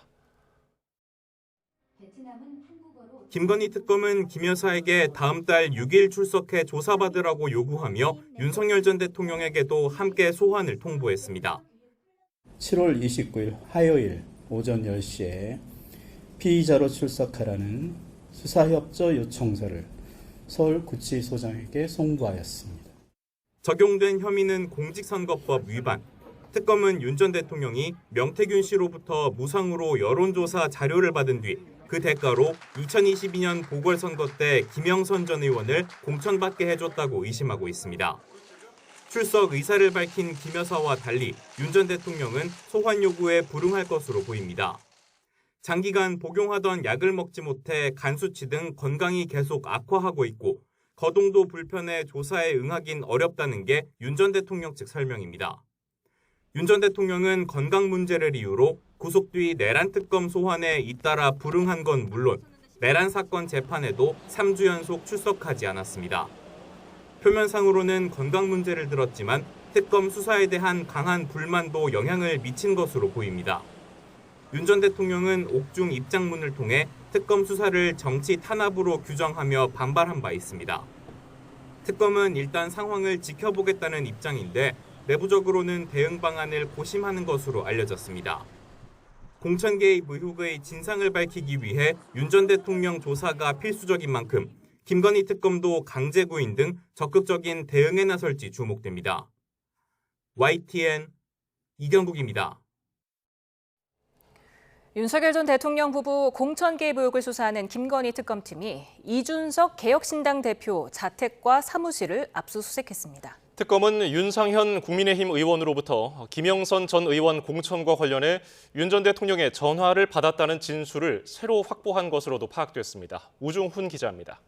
김건희 특검은 김 여사에게 다음 달 6일 출석해 조사받으라고 요구하며 윤석열 전 대통령에게도 함께 소환을 통보했습니다. 7월 29일 화요일 오전 10시에 피의자로 출석하라는 수사협조 요청서를 서울구치소장에게 송부하였습니다. 적용된 혐의는 공직선거법 위반. 특검은 윤 전 대통령이 명태균 씨로부터 무상으로 여론조사 자료를 받은 뒤 그 대가로 2022년 보궐선거 때 김영선 전 의원을 공천받게 해줬다고 의심하고 있습니다. 출석 의사를 밝힌 김 여사와 달리 윤 전 대통령은 소환 요구에 불응할 것으로 보입니다. 장기간 복용하던 약을 먹지 못해 간 수치 등 건강이 계속 악화하고 있고 거동도 불편해 조사에 응하긴 어렵다는 게 윤 전 대통령 측 설명입니다. 윤 전 대통령은 건강 문제를 이유로 구속 뒤 내란 특검 소환에 잇따라 불응한 건 물론 내란 사건 재판에도 3주 연속 출석하지 않았습니다. 표면상으로는 건강 문제를 들었지만 특검 수사에 대한 강한 불만도 영향을 미친 것으로 보입니다. 윤 전 대통령은 옥중 입장문을 통해 특검 수사를 정치 탄압으로 규정하며 반발한 바 있습니다. 특검은 일단 상황을 지켜보겠다는 입장인데 내부적으로는 대응 방안을 고심하는 것으로 알려졌습니다. 공천 개입 의혹의 진상을 밝히기 위해 윤 전 대통령 조사가 필수적인 만큼 김건희 특검도 강제 구인 등 적극적인 대응에 나설지 주목됩니다. YTN 이경국입니다. 윤석열 전 대통령 부부 공천 개입 의혹을 수사하는 김건희 특검팀이 이준석 개혁신당 대표 자택과 사무실을 압수수색했습니다. 특검은 윤상현 국민의힘 의원으로부터 김영선 전 의원 공천과 관련해 윤 전 대통령의 전화를 받았다는 진술을 새로 확보한 것으로도 파악됐습니다. 우중훈 기자입니다.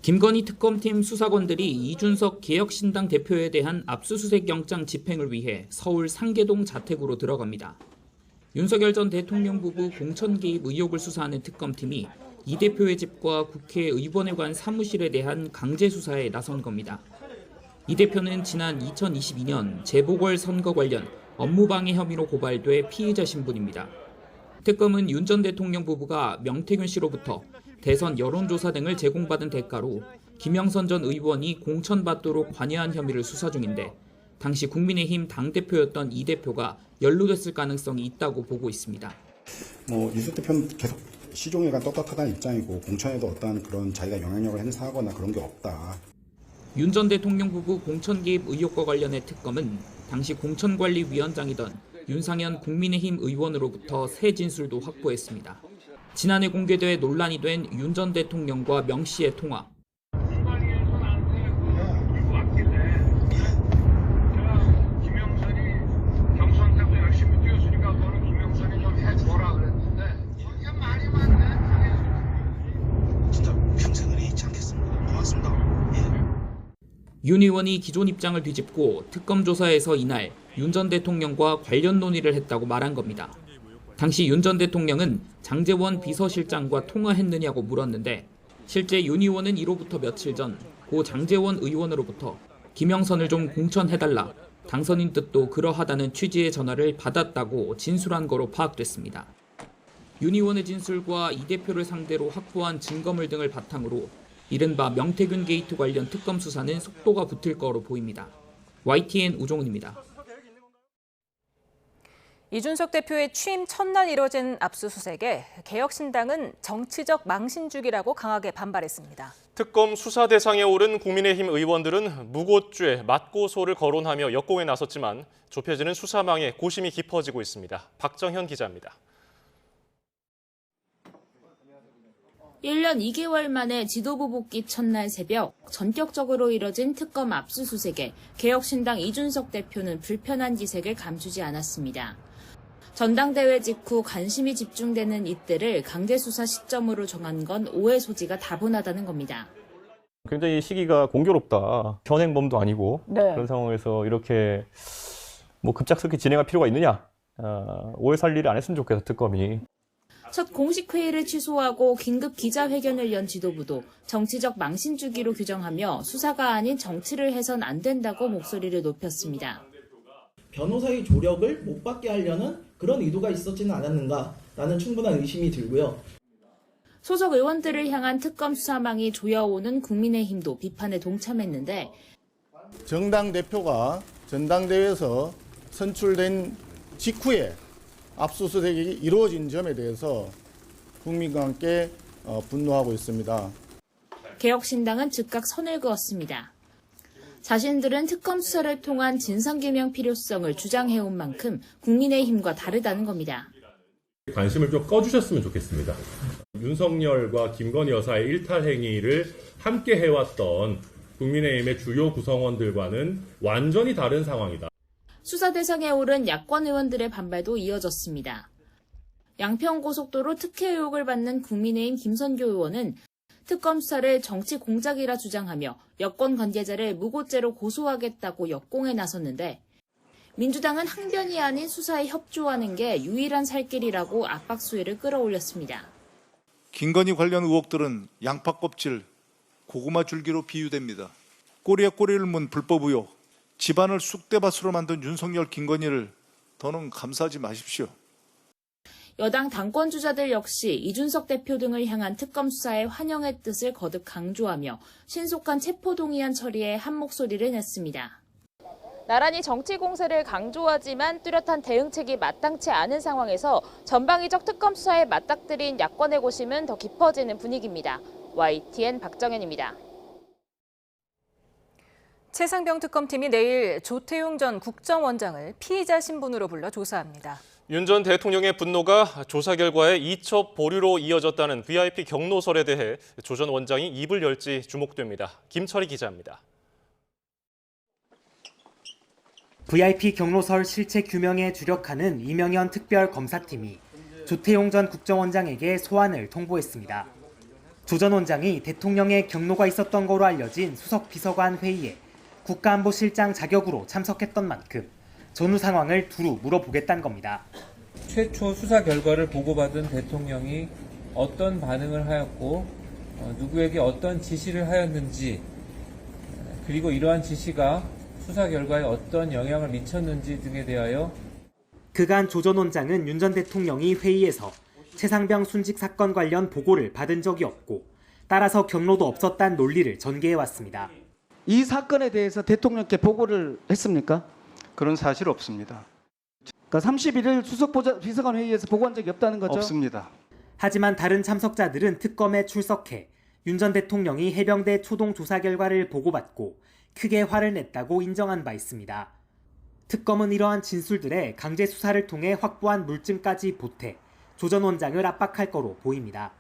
김건희 특검팀 수사관들이 이준석 개혁신당 대표에 대한 압수수색 영장 집행을 위해 서울 상계동 자택으로 들어갑니다. 윤석열 전 대통령 부부 공천 개입 의혹을 수사하는 특검팀이 이 대표의 집과 국회의원회관 사무실에 대한 강제 수사에 나선 겁니다. 이 대표는 지난 2022년 재보궐선거 관련 업무방해 혐의로 고발돼 피의자 신분입니다. 특검은 윤 전 대통령 부부가 명태균 씨로부터 대선 여론조사 등을 제공받은 대가로 김영선 전 의원이 공천받도록 관여한 혐의를 수사 중인데 당시 국민의힘 당대표였던 이 대표가 연루됐을 가능성이 있다고 보고 있습니다. 이준석 대표는 계속 시종일관 떳떳하다는 입장이고 공천에도 어떠한 그런 자기가 영향력을 행사하거나 그런 게 없다. 윤 전 대통령 부부 공천 개입 의혹과 관련해 특검은 당시 공천관리위원장이던 윤상현 국민의힘 의원으로부터 새 진술도 확보했습니다. 지난해 공개돼 논란이 된 윤 전 대통령과 명 씨의 통화. 윤 의원이 기존 입장을 뒤집고 특검 조사에서 이날 윤 전 대통령과 관련 논의를 했다고 말한 겁니다. 당시 윤 전 대통령은 장제원 비서실장과 통화했느냐고 물었는데 실제 윤 의원은 이로부터 며칠 전 고 장제원 의원으로부터 김영선을 좀 공천해달라, 당선인 뜻도 그러하다는 취지의 전화를 받았다고 진술한 거로 파악됐습니다. 윤 의원의 진술과 이 대표를 상대로 확보한 증거물 등을 바탕으로 이른바 명태균 게이트 관련 특검 수사는 속도가 붙을 거로 보입니다. YTN 우종훈입니다. 이준석 대표의 취임 첫날 이뤄진 압수수색에 개혁신당은 정치적 망신주기라고 강하게 반발했습니다. 특검 수사 대상에 오른 국민의힘 의원들은 무고죄, 맞고소를 거론하며 역공에 나섰지만 좁혀지는 수사망에 고심이 깊어지고 있습니다. 박정현 기자입니다. 1년 2개월 만에 지도부 복귀 첫날 새벽 전격적으로 이뤄진 특검 압수수색에 개혁신당 이준석 대표는 불편한 기색을 감추지 않았습니다. 전당대회 직후 관심이 집중되는 이때를 강제 수사 시점으로 정한 건 오해 소지가 다분하다는 겁니다. 굉장히 시기가 공교롭다. 현행범도 아니고 그런 상황에서 이렇게 급작스럽게 진행할 필요가 있느냐. 오해 살 일을 안 했으면 좋겠어, 특검이. 첫 공식 회의를 취소하고 긴급 기자회견을 연 지도부도 정치적 망신주기로 규정하며 수사가 아닌 정치를 해선 안 된다고 목소리를 높였습니다. 변호사의 조력을 못 받게 하려는 그런 의도가 있었지는 않았는가라는 충분한 의심이 들고요. 소속 의원들을 향한 특검 수사망이 조여오는 국민의힘도 비판에 동참했는데 정당 대표가 전당대회에서 선출된 직후에 압수수색이 이루어진 점에 대해서 국민과 함께 분노하고 있습니다. 개혁신당은 즉각 선을 그었습니다. 자신들은 특검 수사를 통한 진상규명 필요성을 주장해온 만큼 국민의힘과 다르다는 겁니다. 관심을 좀 꺼주셨으면 좋겠습니다. 윤석열과 김건희 여사의 일탈 행위를 함께 해왔던 국민의힘의 주요 구성원들과는 완전히 다른 상황이다. 수사 대상에 오른 야권 의원들의 반발도 이어졌습니다. 양평고속도로 특혜 의혹을 받는 국민의힘 김선교 의원은 특검 수사를 정치 공작이라 주장하며 여권 관계자를 무고죄로 고소하겠다고 역공에 나섰는데 민주당은 항변이 아닌 수사에 협조하는 게 유일한 살 길이라고 압박 수위를 끌어올렸습니다. 김건희 관련 의혹들은 양파 껍질, 고구마 줄기로 비유됩니다. 꼬리에 꼬리를 문 불법 의혹, 집안을 쑥대밭으로 만든 윤석열, 김건희를 더는 감싸지 마십시오. 여당 당권 주자들 역시 이준석 대표 등을 향한 특검 수사에 환영의 뜻을 거듭 강조하며 신속한 체포동의안 처리에 한 목소리를 냈습니다. 나란히 정치 공세를 강조하지만 뚜렷한 대응책이 마땅치 않은 상황에서 전방위적 특검 수사에 맞닥뜨린 야권의 고심은 더 깊어지는 분위기입니다. YTN 박정현입니다. 최상병 특검팀이 내일 조태용 전 국정원장을 피의자 신분으로 불러 조사합니다. 윤 전 대통령의 분노가 조사 결과에 이첩 보류로 이어졌다는 VIP 경로설에 대해 조 전 원장이 입을 열지 주목됩니다. 김철희 기자입니다. VIP 경로설 실체 규명에 주력하는 이명현 특별검사팀이 조태용 전 국정원장에게 소환을 통보했습니다. 조 전 원장이 대통령의 경로가 있었던 거로 알려진 수석비서관 회의에 국가안보실장 자격으로 참석했던 만큼 전후 상황을 두루 물어보겠다는 겁니다. 최초 수사 결과를 보고받은 대통령이 어떤 반응을 하였고 누구에게 어떤 지시를 하였는지, 그리고 이러한 지시가 수사 결과에 어떤 영향을 미쳤는지 등에 대하여 그간 조 전 원장은 윤 전 대통령이 회의에서 최상병 순직 사건 관련 보고를 받은 적이 없고 따라서 경로도 없었다는 논리를 전개해왔습니다. 이 사건에 대해서 대통령께 보고를 했습니까? 그런 사실 없습니다. 그러니까 31일 수석비서관 회의에서 보고한 적이 없다는 거죠? 없습니다. 하지만 다른 참석자들은 특검에 출석해 윤 전 대통령이 해병대 초동 조사 결과를 보고받고 크게 화를 냈다고 인정한 바 있습니다. 특검은 이러한 진술들에 강제 수사를 통해 확보한 물증까지 보태 조 전 원장을 압박할 거로 보입니다.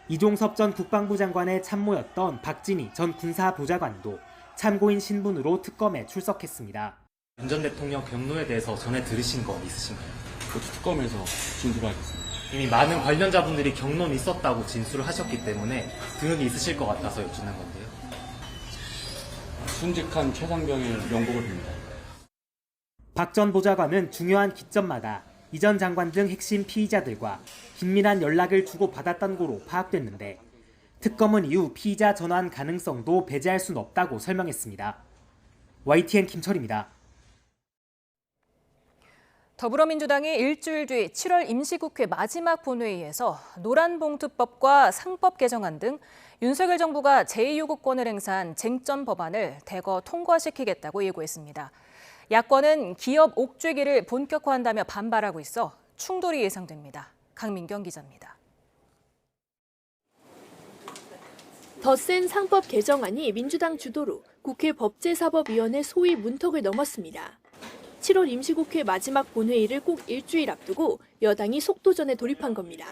이종섭 전 국방부 장관의 참모였던 박진희 전 군사보좌관도 참고인 신분으로 특검에 출석했습니다. 윤 전 대통령 경로에 대해서 전에 들으신 거 있으신가요? 그것도 특검에서 진술하겠습니다. 이미 많은 관련자분들이 경로는 있었다고 진술을 하셨기 때문에 등록이 있으실 것 같아서 여쭙는 건데요. 순직한 최상병의 명복을 빕니다. 박 전 보좌관은 중요한 기점마다 이 전 장관 등 핵심 피의자들과 긴밀한 연락을 주고받았던 거로 파악됐는데 특검은 이후 피의자 전환 가능성도 배제할 수는 없다고 설명했습니다. YTN 김철입니다. 더불어민주당이 일주일 뒤 7월 임시국회 마지막 본회의에서 노란봉투법과 상법 개정안 등 윤석열 정부가 제2요구권을 행사한 쟁점 법안을 대거 통과시키겠다고 예고했습니다. 야권은 기업 옥죄기를 본격화한다며 반발하고 있어 충돌이 예상됩니다. 강민경 기자입니다. 더 센 상법 개정안이 민주당 주도로 국회 법제사법위원회 소위 문턱을 넘었습니다. 7월 임시국회 마지막 본회의를 꼭 일주일 앞두고 여당이 속도전에 돌입한 겁니다.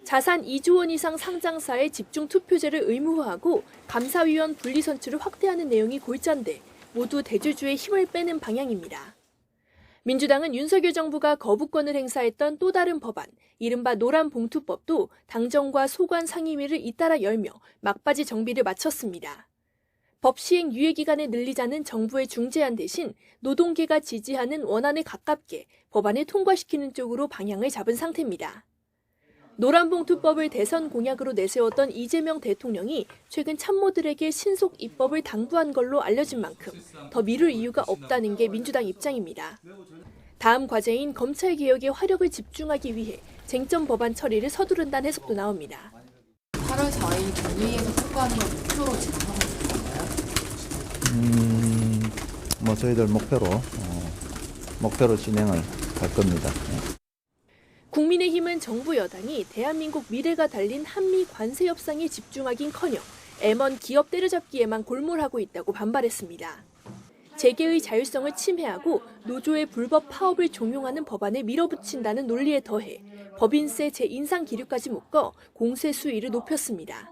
자산 2조 원 이상 상장사의 집중투표제를 의무화하고 감사위원 분리선출을 확대하는 내용이 골자인데 모두 대주주의 힘을 빼는 방향입니다. 민주당은 윤석열 정부가 거부권을 행사했던 또 다른 법안, 이른바 노란봉투법도 당정과 소관 상임위를 잇따라 열며 막바지 정비를 마쳤습니다. 법 시행 유예기간을 늘리자는 정부의 중재안 대신 노동계가 지지하는 원안에 가깝게 법안을 통과시키는 쪽으로 방향을 잡은 상태입니다. 노란봉투법을 대선 공약으로 내세웠던 이재명 대통령이 최근 참모들에게 신속 입법을 당부한 걸로 알려진 만큼 더 미룰 이유가 없다는 게 민주당 입장입니다. 다음 과제인 검찰개혁에 화력을 집중하기 위해 쟁점 법안 처리를 서두른다는 해석도 나옵니다. 8월 4일 본회의에서 통과하는 걸 목표로 진행하고 있는 건가요? 저희들 목표로 진행을 할 겁니다. 국민의힘은 정부 여당이 대한민국 미래가 달린 한미 관세 협상에 집중하긴커녕 M1 기업 때려잡기에만 골몰하고 있다고 반발했습니다. 재계의 자율성을 침해하고 노조의 불법 파업을 종용하는 법안을 밀어붙인다는 논리에 더해 법인세 재인상 기류까지 묶어 공세 수위를 높였습니다.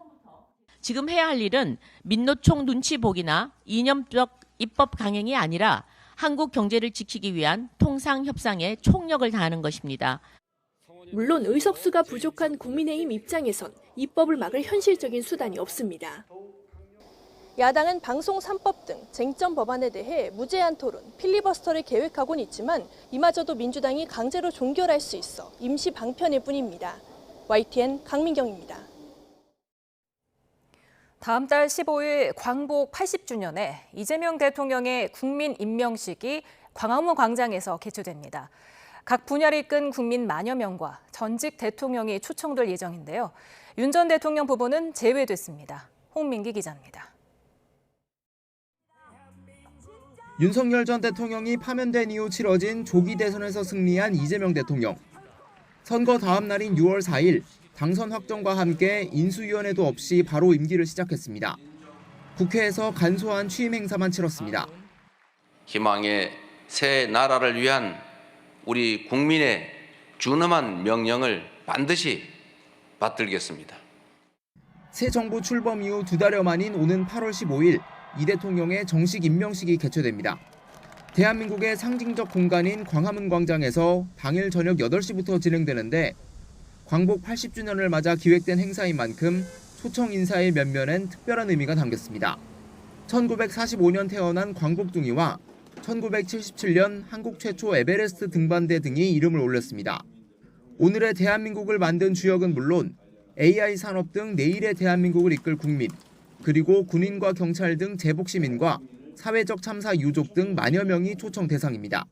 지금 해야 할 일은 민노총 눈치 보기나 이념적 입법 강행이 아니라 한국 경제를 지키기 위한 통상 협상에 총력을 다하는 것입니다. 물론 의석수가 부족한 국민의힘 입장에선 입법을 막을 현실적인 수단이 없습니다. 야당은 방송 3법 등 쟁점 법안에 대해 무제한 토론, 필리버스터를 계획하고는 있지만 이마저도 민주당이 강제로 종결할 수 있어 임시 방편일 뿐입니다. YTN 강민경입니다. 다음 달 15일 광복 80주년에 이재명 대통령의 국민 임명식이 광화문 광장에서 개최됩니다. 각 분야를 이끈 국민 만여 명과 전직 대통령이 초청될 예정인데요. 윤 전 대통령 부부는 제외됐습니다. 홍민기 기자입니다. 윤석열 전 대통령이 파면된 이후 치러진 조기 대선에서 승리한 이재명 대통령. 선거 다음 날인 6월 4일 당선 확정과 함께 인수위원회도 없이 바로 임기를 시작했습니다. 국회에서 간소한 취임 행사만 치렀습니다. 희망의 새 나라를 위한 우리 국민의 준엄한 명령을 반드시 받들겠습니다. 새 정부 출범 이후 2달여 만인 오는 8월 15일 이 대통령의 정식 임명식이 개최됩니다. 대한민국의 상징적 공간인 광화문 광장에서 당일 저녁 8시부터 진행되는데 광복 80주년을 맞아 기획된 행사인 만큼 초청 인사의 면면엔 특별한 의미가 담겼습니다. 1945년 태어난 광복둥이와 1977년 한국 최초 에베레스트 등반대 등이 이름을 올렸습니다. 오늘의 대한민국을 만든 주역은 물론 AI 산업 등 내일의 대한민국을 이끌 국민, 그리고 군인과 경찰 등 제복 시민과 사회적 참사 유족 등 만여 명이 초청 대상입니다.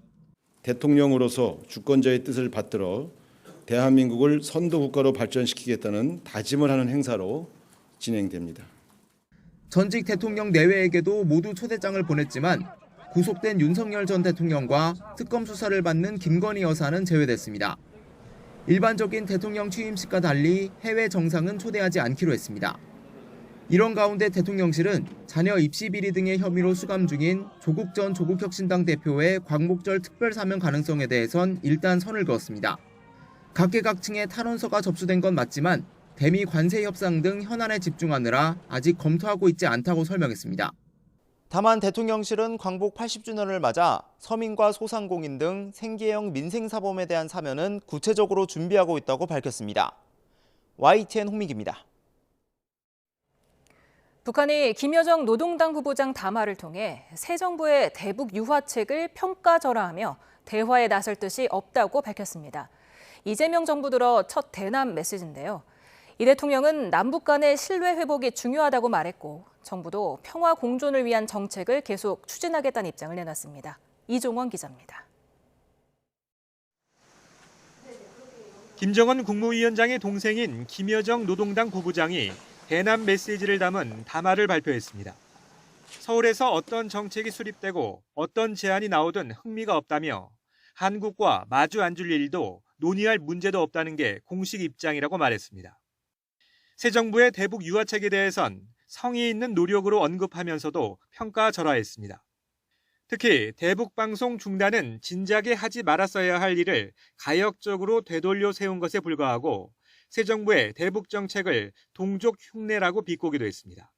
대통령으로서 주권자의 뜻을 받들어 대한민국을 선도국가로 발전시키겠다는 다짐을 하는 행사로 진행됩니다. 전직 대통령 내외에게도 모두 초대장을 보냈지만 구속된 윤석열 전 대통령과 특검 수사를 받는 김건희 여사는 제외됐습니다. 일반적인 대통령 취임식과 달리 해외 정상은 초대하지 않기로 했습니다. 이런 가운데 대통령실은 자녀 입시 비리 등의 혐의로 수감 중인 조국 전 조국혁신당 대표의 광복절 특별 사면 가능성에 대해선 일단 선을 그었습니다. 각계각층의 탄원서가 접수된 건 맞지만 대미 관세 협상 등 현안에 집중하느라 아직 검토하고 있지 않다고 설명했습니다. 다만 대통령실은 광복 80주년을 맞아 서민과 소상공인 등 생계형 민생사범에 대한 사면은 구체적으로 준비하고 있다고 밝혔습니다. YTN 홍민기입니다. 북한이 김여정 노동당 후보장 담화를 통해 새 정부의 대북 유화책을 평가절하하며 대화에 나설 뜻이 없다고 밝혔습니다. 이재명 정부 들어 첫 대남 메시지인데요. 이 대통령은 남북 간의 신뢰 회복이 중요하다고 말했고 정부도 평화 공존을 위한 정책을 계속 추진하겠다는 입장을 내놨습니다. 이종원 기자입니다. 김정은 국무위원장의 동생인 김여정 노동당 부부장이 대남 메시지를 담은 담화를 발표했습니다. 서울에서 어떤 정책이 수립되고 어떤 제안이 나오든 흥미가 없다며 한국과 마주 앉을 일도 논의할 문제도 없다는 게 공식 입장이라고 말했습니다. 새 정부의 대북 유화책에 대해선 성의 있는 노력으로 언급하면서도 평가절하했습니다. 특히 대북 방송 중단은 진작에 하지 말았어야 할 일을 가역적으로 되돌려 세운 것에 불과하고 새 정부의 대북 정책을 동족 흉내라고 비꼬기도 했습니다.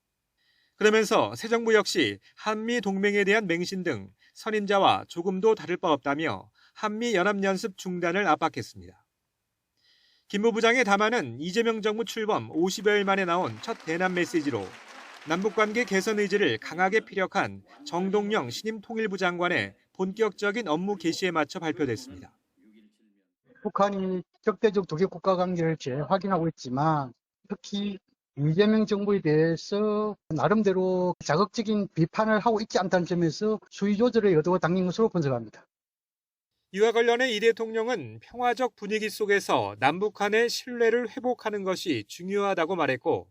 그러면서 새 정부 역시 한미 동맹에 대한 맹신 등 선임자와 조금도 다를 바 없다며 한미 연합연습 중단을 압박했습니다. 김 부부장의 담화는 이재명 정부 출범 50여일 만에 나온 첫 대남 메시지로 남북관계 개선 의지를 강하게 피력한 정동영 신임 통일부 장관의 본격적인 업무 개시에 맞춰 발표됐습니다. 북한이 적대적 독일 국가 관계를 재확인하고 있지만 특히 이재명 정부에 대해서 나름대로 자극적인 비판을 하고 있지 않다는 점에서 수위 조절의 의도가 담긴 것으로 분석합니다. 이와 관련해 이 대통령은 평화적 분위기 속에서 남북 간의 신뢰를 회복하는 것이 중요하다고 말했고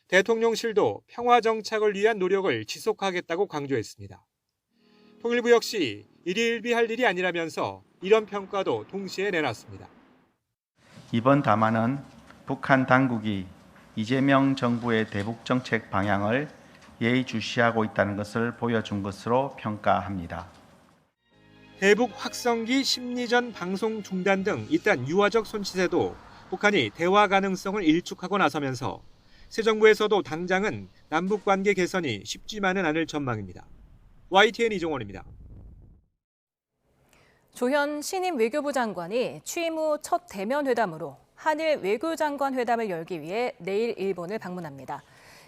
대통령실도 평화 정착을 위한 노력을 지속하겠다고 강조했습니다. 통일부 역시 일희일비할 일이 아니라면서 이런 평가도 동시에 내놨습니다. 이번 담화는 북한 당국이 이재명 정부의 대북 정책 방향을 예의주시하고 있다는 것을 보여준 것으로 평가합니다. 대북 확성기 심리전 방송 중단 등 이딴 유화적 손짓에도 북한이 대화 가능성을 일축하고 나서면서 새 정부에서도 당장은 남북관계 개선이 쉽지만은 않을 전망입니다. YTN 이종원입니다. 조현 신임 외교부 장관이 취임 후 첫 대면 회담으로 한일 외교장관 회담을 열기 위해 내일 일본을 방문합니다.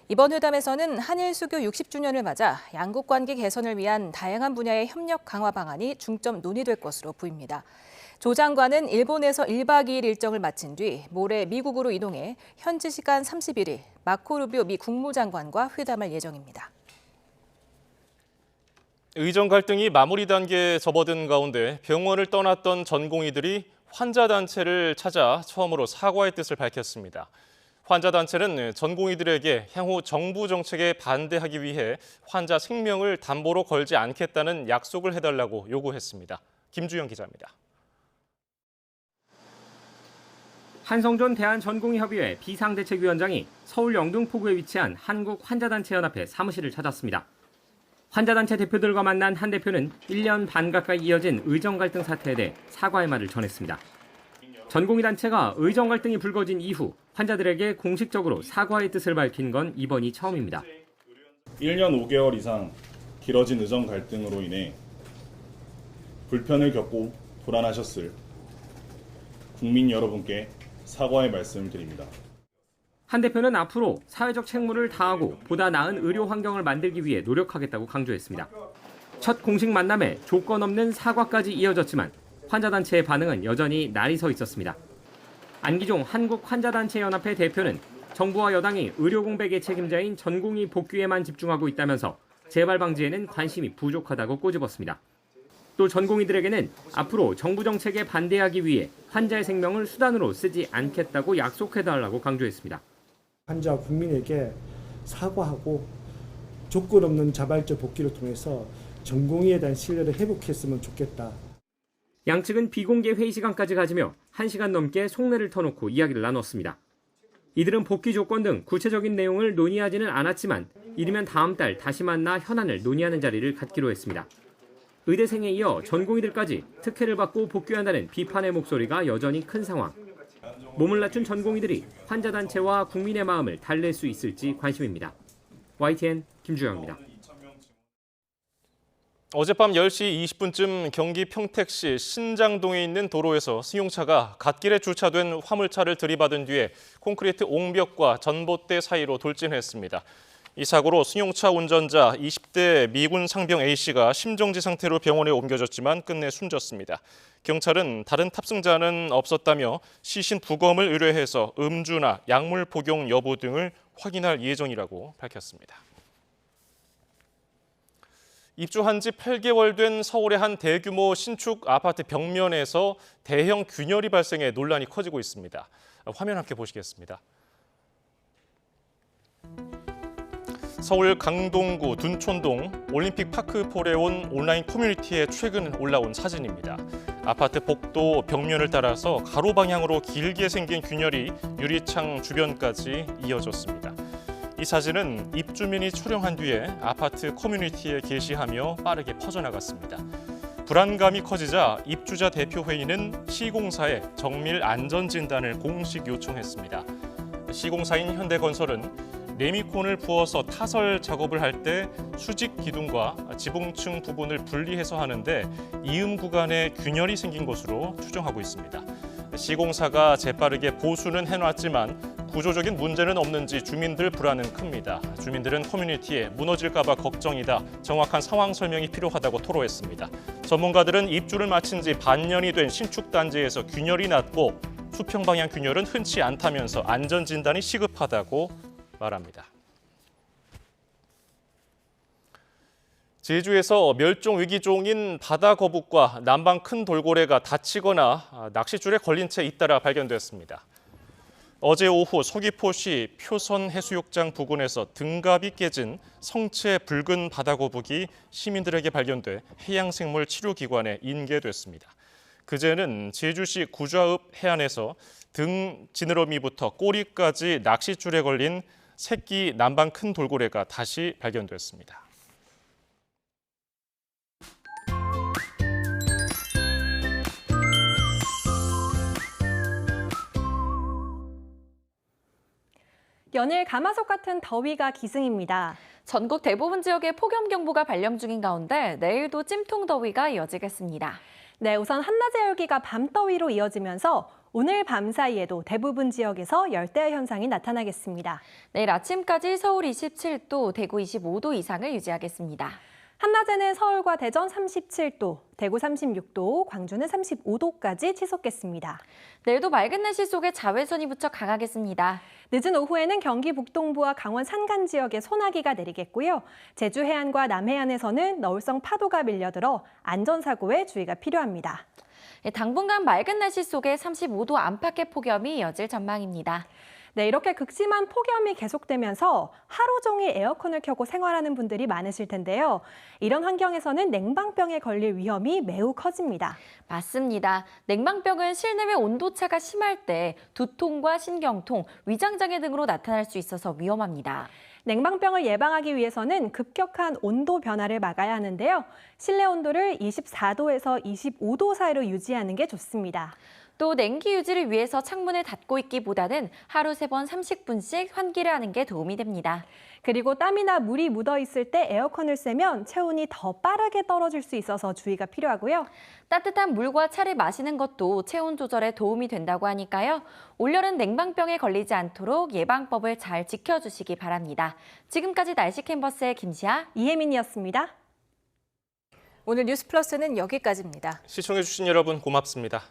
이번 회담에서는 한일 수교 60주년을 맞아 양국 관계 개선을 위한 다양한 분야의 협력 강화 방안이 중점 논의될 것으로 보입니다. 조 장관은 일본에서 1박 2일 일정을 마친 뒤 모레 미국으로 이동해 현지 시간 31일 마코 루비오 미 국무장관과 회담할 예정입니다. 의정 갈등이 마무리 단계에 접어든 가운데 병원을 떠났던 전공의들이 환자 단체를 찾아 처음으로 사과의 뜻을 밝혔습니다. 환자 단체는 전공의들에게 향후 정부 정책에 반대하기 위해 환자 생명을 담보로 걸지 않겠다는 약속을 해달라고 요구했습니다. 김주영 기자입니다. 한성존 대한전공의협의회 비상대책위원장이 서울 영등포구에 위치한 한국환자단체연합회 사무실을 찾았습니다. 환자단체 대표들과 만난 한 대표는 1년 반 가까이 이어진 의정 갈등 사태에 대해 사과의 말을 전했습니다. 전공의 단체가 의정 갈등이 불거진 이후 환자들에게 공식적으로 사과의 뜻을 밝힌 건 이번이 처음입니다. 1년 5개월 이상 길어진 의정 갈등으로 인해 불편을 겪고 불안하셨을 국민 여러분께 사과의 말씀을 드립니다. 한 대표는 앞으로 사회적 책무를 다하고 보다 나은 의료 환경을 만들기 위해 노력하겠다고 강조했습니다. 첫 공식 만남에 조건 없는 사과까지 이어졌지만 환자단체의 반응은 여전히 날이 서 있었습니다. 안기종 한국환자단체연합회 대표는 정부와 여당이 의료공백의 책임자인 전공의 복귀에만 집중하고 있다면서 재발 방지에는 관심이 부족하다고 꼬집었습니다. 또 전공의들에게는 앞으로 정부 정책에 반대하기 위해 환자의 생명을 수단으로 쓰지 않겠다고 약속해달라고 강조했습니다. 환자 국민에게 사과하고 조건 없는 자발적 복귀를 통해서 전공의에 대한 신뢰를 회복했으면 좋겠다. 양측은 비공개 회의 시간까지 가지며 1시간 넘게 속내를 터놓고 이야기를 나눴습니다. 이들은 복귀 조건 등 구체적인 내용을 논의하지는 않았지만 이르면 다음 달 다시 만나 현안을 논의하는 자리를 갖기로 했습니다. 의대생에 이어 전공의들까지 특혜를 받고 복귀한다는 비판의 목소리가 여전히 큰 상황. 몸을 낮춘 전공의들이 환자단체와 국민의 마음을 달랠 수 있을지 관심입니다. YTN 김주영입니다. 어젯밤 10시 20분쯤 경기 평택시 신장동에 있는 도로에서 승용차가 갓길에 주차된 화물차를 들이받은 뒤에 콘크리트 옹벽과 전봇대 사이로 돌진했습니다. 이 사고로 승용차 운전자 20대 미군 상병 A씨가 심정지 상태로 병원에 옮겨졌지만 끝내 숨졌습니다. 경찰은 다른 탑승자는 없었다며 시신 부검을 의뢰해서 음주나 약물 복용 여부 등을 확인할 예정이라고 밝혔습니다. 입주한 지 8개월 된 서울의 한 대규모 신축 아파트 벽면에서 대형 균열이 발생해 논란이 커지고 있습니다. 화면 함께 보시겠습니다. 서울 강동구 둔촌동 올림픽 파크폴에 온 온라인 커뮤니티에 최근 올라온 사진입니다. 아파트 복도 벽면을 따라서 가로 방향으로 길게 생긴 균열이 유리창 주변까지 이어졌습니다. 이 사진은 입주민이 촬영한 뒤에 아파트 커뮤니티에 게시하며 빠르게 퍼져나갔습니다. 불안감이 커지자 입주자 대표회의는 시공사에 정밀 안전진단을 공식 요청했습니다. 시공사인 현대건설은 레미콘을 부어서 타설 작업을 할 때 수직 기둥과 지붕층 부분을 분리해서 하는데 이음 구간에 균열이 생긴 것으로 추정하고 있습니다. 시공사가 재빠르게 보수는 해놨지만 구조적인 문제는 없는지 주민들 불안은 큽니다. 주민들은 커뮤니티에 무너질까 봐 걱정이다. 정확한 상황 설명이 필요하다고 토로했습니다. 전문가들은 입주를 마친 지 반년이 된 신축 단지에서 균열이 났고 수평 방향 균열은 흔치 않다면서 안전 진단이 시급하다고 말합니다. 제주에서 멸종 위기종인 바다 거북과 남방 큰 돌고래가 다치거나 낚싯줄에 걸린 채 잇따라 발견됐습니다. 어제 오후 서귀포시 표선 해수욕장 부근에서 등갑이 깨진 성체 붉은 바다 거북이 시민들에게 발견돼 해양생물 치료기관에 인계됐습니다. 그제는 제주시 구좌읍 해안에서 등 지느러미부터 꼬리까지 낚싯줄에 걸린 새끼 남방 큰 돌고래가 다시 발견됐습니다. 연일 가마솥 같은 더위가 기승입니다. 전국 대부분 지역에 폭염경보가 발령 중인 가운데 내일도 찜통 더위가 이어지겠습니다. 네, 우선 한낮의 열기가 밤더위로 이어지면서 오늘 밤 사이에도 대부분 지역에서 열대야 현상이 나타나겠습니다. 내일 아침까지 서울 27도, 대구 25도 이상을 유지하겠습니다. 한낮에는 서울과 대전 37도, 대구 36도, 광주는 35도까지 치솟겠습니다. 내일도 맑은 날씨 속에 자외선이 무척 강하겠습니다. 늦은 오후에는 경기 북동부와 강원 산간 지역에 소나기가 내리겠고요. 제주 해안과 남해안에서는 너울성 파도가 밀려들어 안전사고에 주의가 필요합니다. 당분간 맑은 날씨 속에 35도 안팎의 폭염이 이어질 전망입니다. 네, 이렇게 극심한 폭염이 계속되면서 하루 종일 에어컨을 켜고 생활하는 분들이 많으실 텐데요. 이런 환경에서는 냉방병에 걸릴 위험이 매우 커집니다. 맞습니다. 냉방병은 실내외 온도차가 심할 때 두통과 신경통, 위장장애 등으로 나타날 수 있어서 위험합니다. 냉방병을 예방하기 위해서는 급격한 온도 변화를 막아야 하는데요. 실내 온도를 24도에서 25도 사이로 유지하는 게 좋습니다. 또 냉기 유지를 위해서 창문을 닫고 있기보다는 하루 3번 30분씩 환기를 하는 게 도움이 됩니다. 그리고 땀이나 물이 묻어 있을 때 에어컨을 쐬면 체온이 더 빠르게 떨어질 수 있어서 주의가 필요하고요. 따뜻한 물과 차를 마시는 것도 체온 조절에 도움이 된다고 하니까요. 올여름 냉방병에 걸리지 않도록 예방법을 잘 지켜주시기 바랍니다. 지금까지 날씨 캔버스의 김시아, 이혜민이었습니다. 오늘 뉴스플러스는 여기까지입니다. 시청해주신 여러분 고맙습니다.